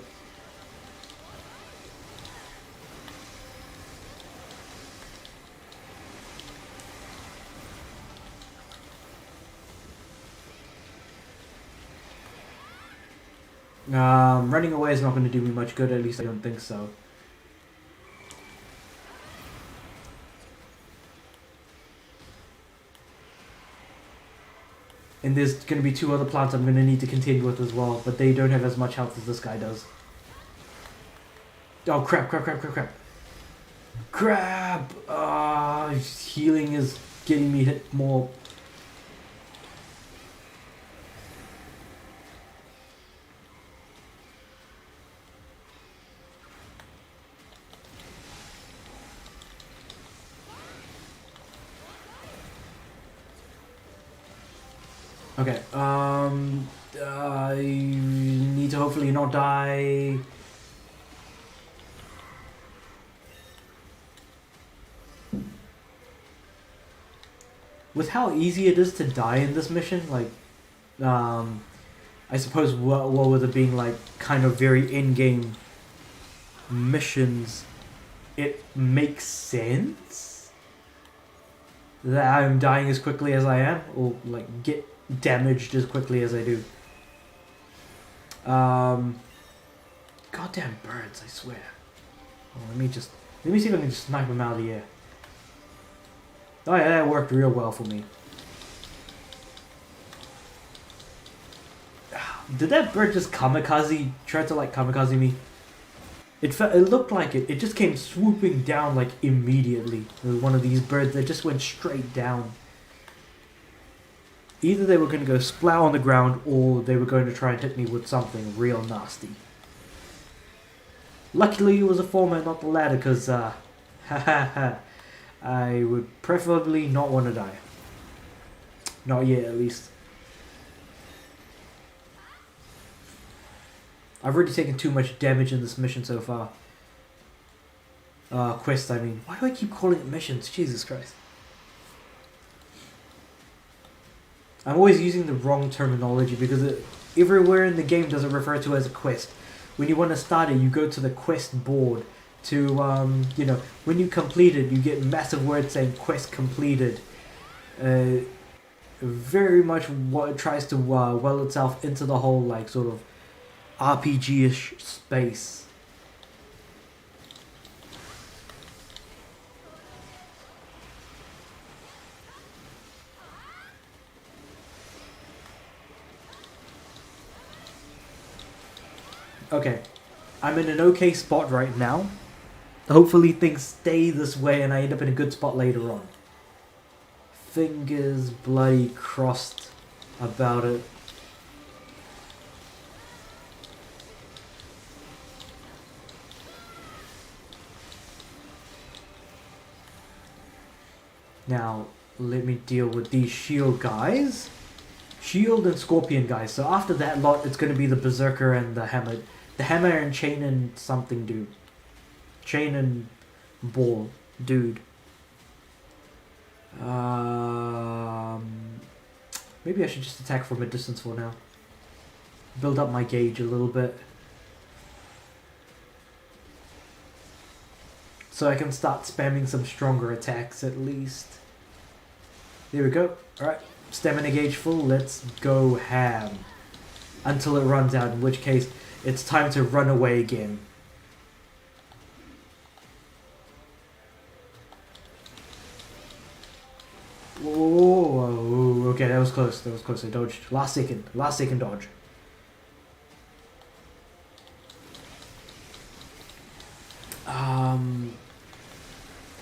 Running away is not going to do me much good, at least I don't think so. And there's going to be 2 other plants I'm going to need to contend with as well, but they don't have as much health as this guy does. Oh crap, crap, crap, crap, crap. Crap! Healing is getting me hit more. Okay, I need to hopefully not die. With how easy it is to die in this mission, like, I suppose what with it being like kind of very in-game missions, it makes sense that I'm dying as quickly as I am, or like get damaged as quickly as I do. Goddamn birds, I swear. Oh, let me see if I can just snipe them out of the air. Oh yeah, that worked real well for me. Did that bird just try to like kamikaze me? It looked like it. It just came swooping down like immediately. It was one of these birds that just went straight down. Either they were going to go splat on the ground, or they were going to try and hit me with something real nasty. Luckily, it was a former, not the latter, because, ha ha ha, I would preferably not want to die. Not yet, at least. I've already taken too much damage in this mission so far. Quest, I mean. Why do I keep calling it missions? Jesus Christ. I'm always using the wrong terminology because everywhere in the game does it refer to as a quest. When you want to start it, you go to the quest board to, when you complete it, you get massive words saying quest completed. Very much what it tries to well itself into the whole, like, sort of RPG-ish space. Okay, I'm in an okay spot right now. Hopefully things stay this way and I end up in a good spot later on. Fingers bloody crossed about it. Now, let me deal with these shield guys. Shield and scorpion guys. So after that lot, it's going to be the berserker and the hammer. The hammer and chain and something dude. Chain and ball dude. Maybe I should just attack from a distance for now. Build up my gauge a little bit. So I can start spamming some stronger attacks at least. There we go. Alright, stamina gauge full. Let's go ham. Until it runs out, in which case it's time to run away again. Whoa, okay, that was close. That was close. I dodged. Last second dodge.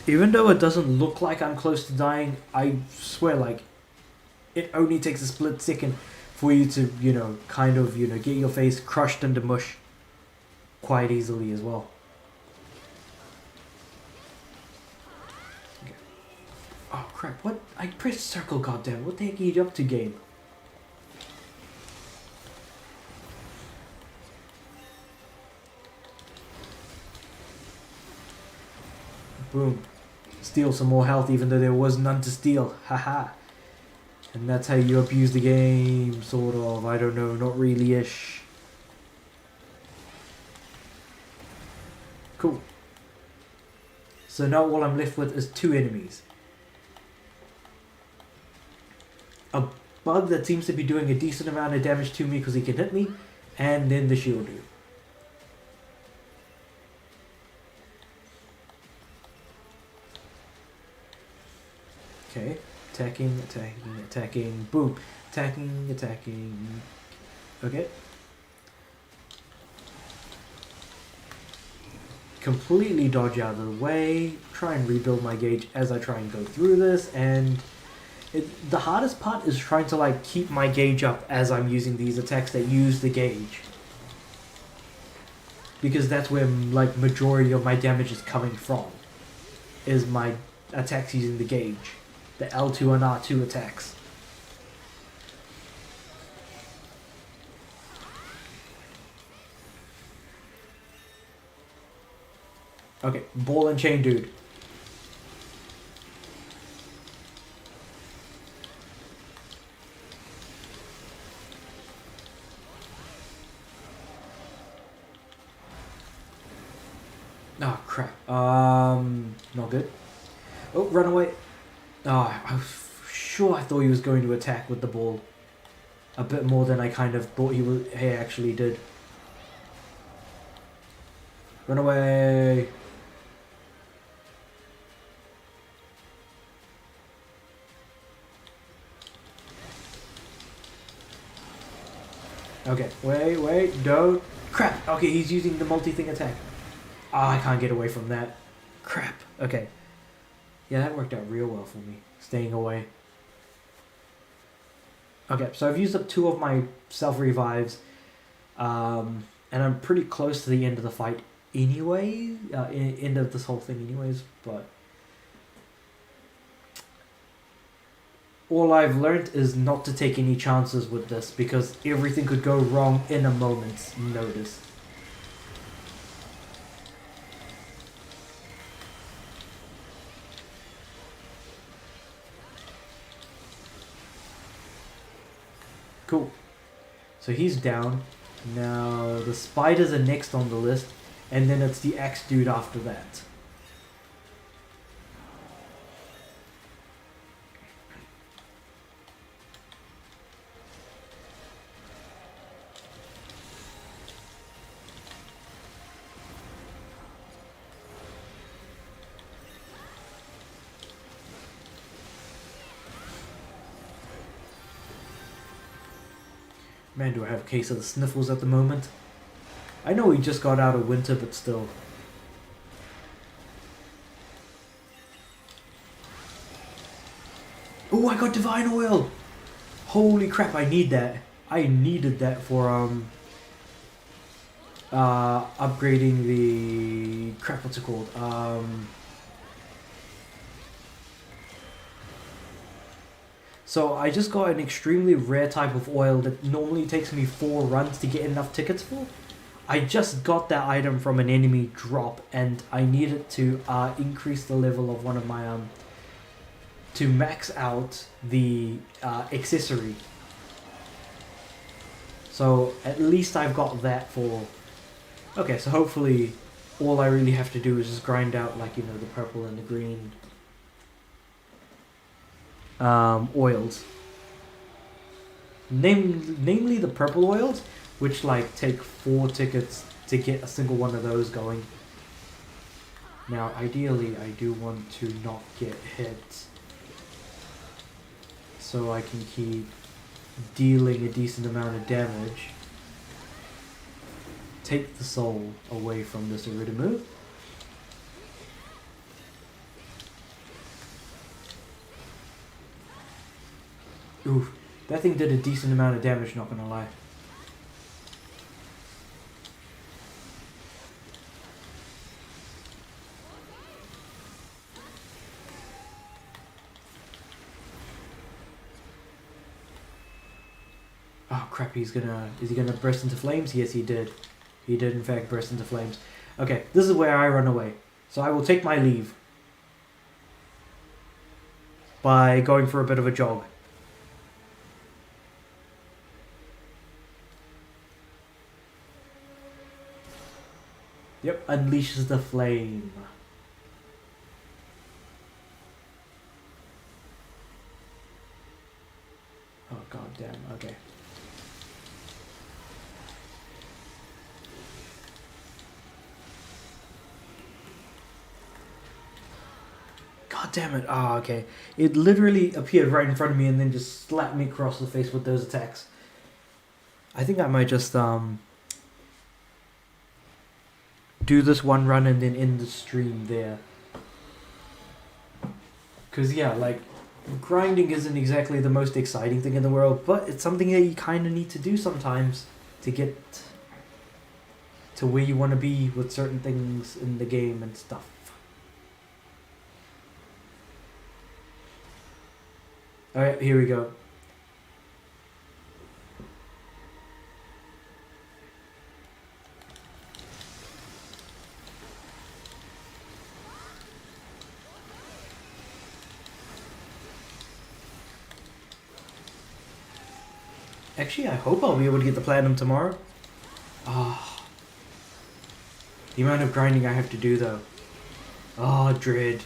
Even though it doesn't look like I'm close to dying, I swear, like, it only takes a split second for you to, get your face crushed into mush quite easily as well. Okay. Oh crap, what? I pressed circle, goddamn. What the heck are you up to, game? Boom. Steal some more health even though there was none to steal. Haha. And that's how you abuse the game, sort of. I don't know, not really-ish. Cool. So now all I'm left with is 2 enemies. A bug that seems to be doing a decent amount of damage to me because he can hit me, and then the shield dude. Okay, attacking, boom, attacking, okay. Completely dodge out of the way, try and rebuild my gauge as I try and go through this, and the hardest part is trying to, like, keep my gauge up as I'm using these attacks that use the gauge. Because that's where, like, majority of my damage is coming from, is my attacks using the gauge. The L2 and R2 attacks. Okay, ball and chain dude. Oh crap. Not good. Oh, run away. Oh, I was sure I thought he was going to attack with the ball. A bit more than I kind of thought he actually did. Run away. Okay, wait, don't. Crap, okay, he's using the multi-thing attack. Ah, I can't get away from that. Crap, okay. Yeah, that worked out real well for me, staying away. Okay, so I've used up 2 of my self revives, and I'm pretty close to the end of the fight anyway. End of this whole thing, anyways. But all I've learned is not to take any chances with this because everything could go wrong in a moment's notice. Cool. So he's down. Now the spiders are next on the list, and then it's the axe dude after that. Man, do I have a case of the sniffles at the moment. I know we just got out of winter, but still. Oh, I got divine oil! Holy crap, I need that. I needed that for upgrading the crap, what's it called? So I just got an extremely rare type of oil that normally takes me 4 runs to get enough tickets for. I just got that item from an enemy drop, and I needed to increase the level of one of my to max out the accessory. So at least I've got that for. Okay, so hopefully all I really have to do is just grind out, like, you know, the purple and the green oils. Namely the purple oils, which like take 4 tickets to get a single one of those going. Now ideally I do want to not get hit, so I can keep dealing a decent amount of damage. Take the soul away from this Iridimu. Oof, that thing did a decent amount of damage, not gonna lie. Oh crap, is he gonna burst into flames? Yes, he did. He did in fact burst into flames. Okay, this is where I run away. So I will take my leave by going for a bit of a jog. Yep, unleashes the flame. Oh god damn, okay. God damn it. Ah, okay. It literally appeared right in front of me and then just slapped me across the face with those attacks. I think I might just do this one run and then end the stream there. Cause yeah, like, grinding isn't exactly the most exciting thing in the world, but it's something that you kind of need to do sometimes to get to where you want to be with certain things in the game and stuff. Alright, here we go. Actually, I hope I'll be able to get the platinum tomorrow. Ah, the amount of grinding I have to do though. Ah, dread.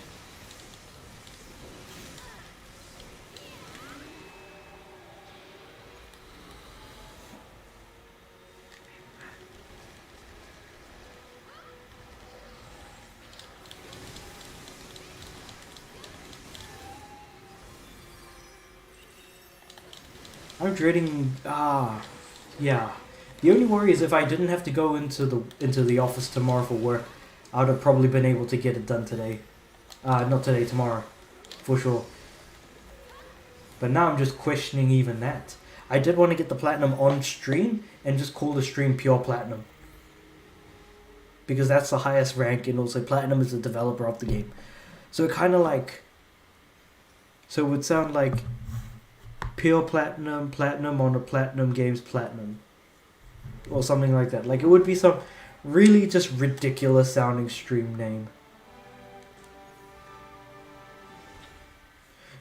I'm dreading. Yeah. The only worry is if I didn't have to go into the office tomorrow for work, I would have probably been able to get it done today. Not today, tomorrow, for sure. But now I'm just questioning even that. I did want to get the platinum on stream and just call the stream pure platinum. Because that's the highest rank, and also platinum is the developer of the game. So it kind of like... So it would sound like pure platinum, platinum on a platinum games platinum. Or something like that. Like it would be some really just ridiculous sounding stream name.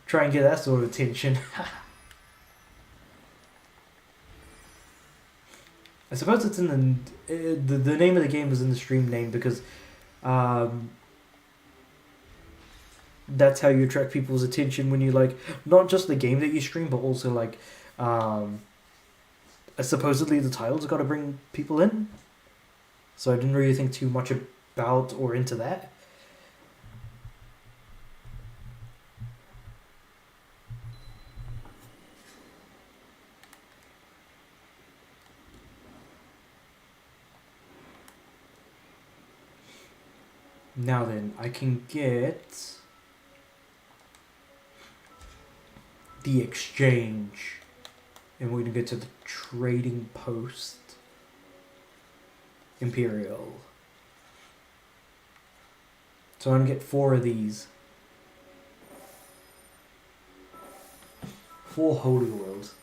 Try and get that sort of attention. I suppose it's in the name of the game is in the stream name because that's how you attract people's attention when you like not just the game that you stream but also like supposedly the title's got to bring people in. So I didn't really think too much about or into that. Now then, I can get the exchange. And we're going to go to the trading post. Imperial. So I'm going to get 4 of these. 4 holy oils.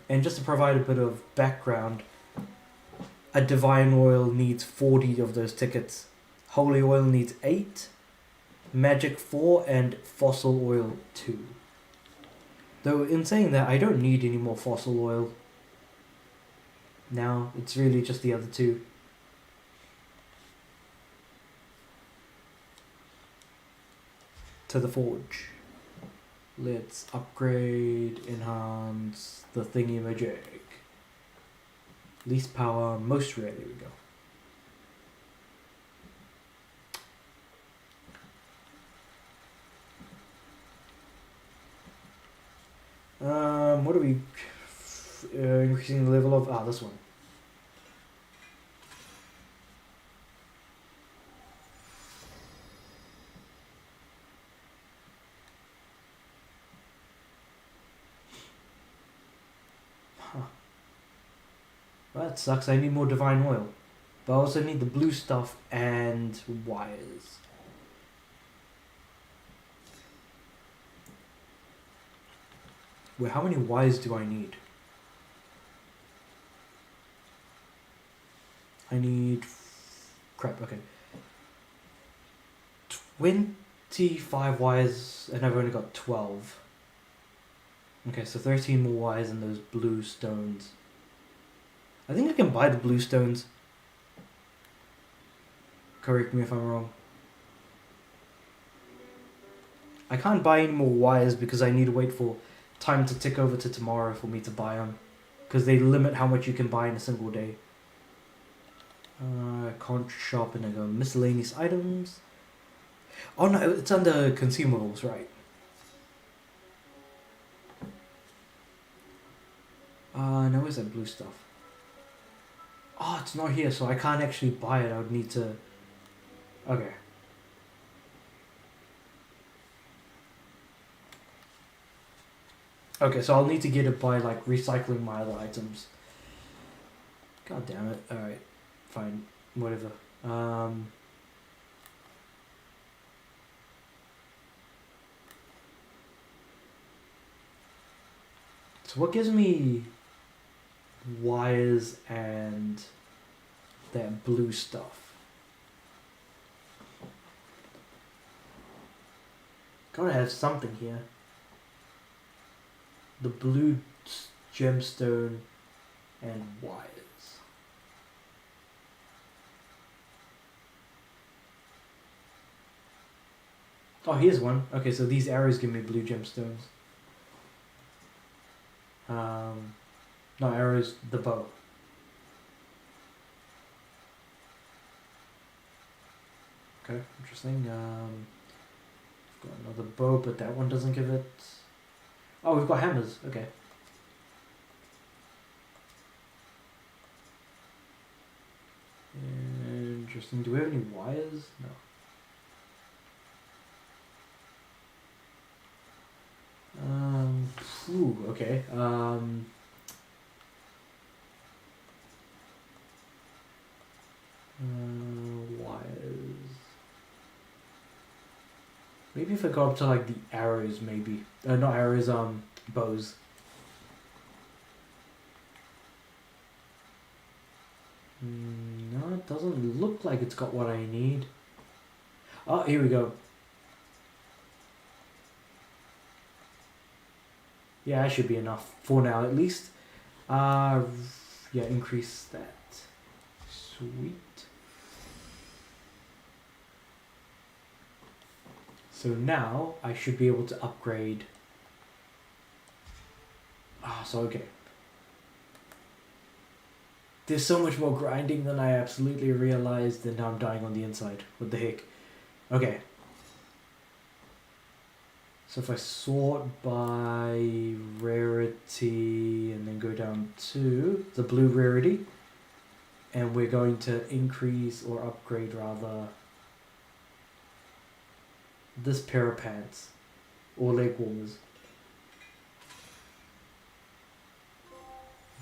And just to provide a bit of background, a divine oil needs 40 of those tickets. Holy oil needs 8. Magic 4 and fossil oil 2. Though in saying that, I don't need any more fossil oil. Now, it's really just the other 2. To the forge. Let's upgrade, enhance the thingy magic. Least power, most rare, there we go. What are we increasing the level of? This one. Huh. Well, that sucks. I need more divine oil. But I also need the blue stuff and wires. Wait, how many wires do I need? I need... Crap, okay. 25 wires, and I've only got 12. Okay, so 13 more wires and those blue stones. I think I can buy the blue stones. Correct me if I'm wrong. I can't buy any more wires because I need to wait for time to tick over to tomorrow for me to buy them. Because they limit how much you can buy in a single day. Contra shop and I go miscellaneous items. Oh no, it's under consumables, right? No, where's that blue stuff? Oh, it's not here, so I can't actually buy it. I would need to... Okay. Okay, so I'll need to get it by, like, recycling my other items. God damn it. Alright. Fine. Whatever. So what gives me wires and that blue stuff? Gotta have something here. The blue gemstone and wires. Oh, here's one. Okay, so these arrows give me blue gemstones. No, arrows, the bow. Okay, interesting. Got another bow, but that one doesn't give it... Oh, we've got hammers. Okay. Interesting. Do we have any wires? No. Ooh, okay. Wires. Maybe if I go up to like the arrows, maybe. Not arrows, bows. No, it doesn't look like it's got what I need. Oh, here we go. Yeah, that should be enough for now, at least. Yeah, increase that. Sweet. So now I should be able to upgrade. So okay. There's so much more grinding than I absolutely realized, and now I'm dying on the inside. What the heck? Okay. So if I sort by rarity and then go down to the blue rarity, and we're going to increase or upgrade rather this pair of pants or leg warmers.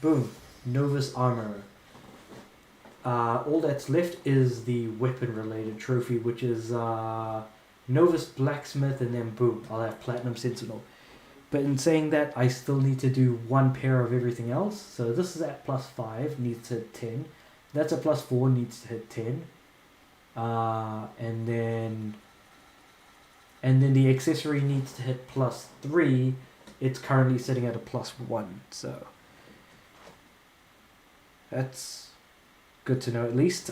Boom. Novus armor. All that's left is the weapon related trophy, which is Novus Blacksmith, and then boom, I'll have Platinum Sentinel. But in saying that, I still need to do one pair of everything else. So this is at +5, needs to hit 10. That's a +4, needs to hit 10. And then the accessory needs to hit +3. It's currently sitting at a +1, so that's good to know at least.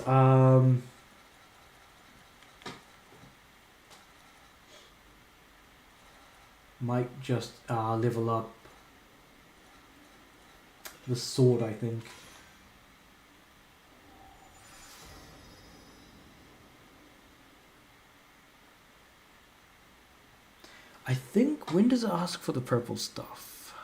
Might just level up the sword, I think. I think, when does it ask for the purple stuff?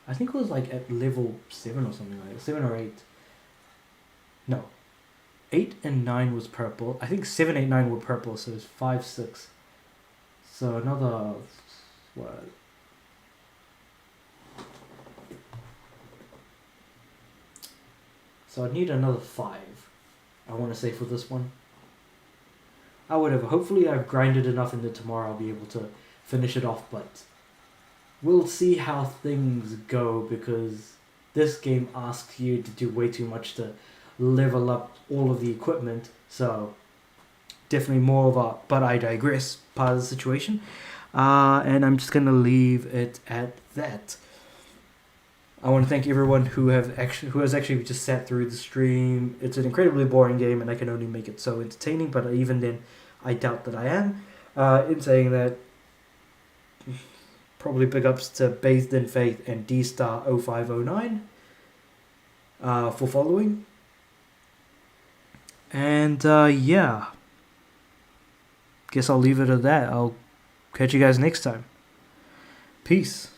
I think it was like at level 7 or something like that. 7 or 8. No. 8 and 9 was purple. I think 7, 8, 9 were purple, so it's 5, 6. So another... what? So I need another 5. I want to say for this one. Whatever. Hopefully I've grinded enough into tomorrow I'll be able to finish it off, but we'll see how things go, because this game asks you to do way too much to level up all of the equipment, so definitely more of a but I digress part of the situation, and I'm just gonna leave it at that. I want to thank everyone who has actually just sat through the stream. It's an incredibly boring game, and I can only make it so entertaining, but even then I doubt that I am. In saying that, probably big ups to Bathed in Faith and DStar0509 for following. And yeah, guess I'll leave it at that. I'll catch you guys next time. Peace.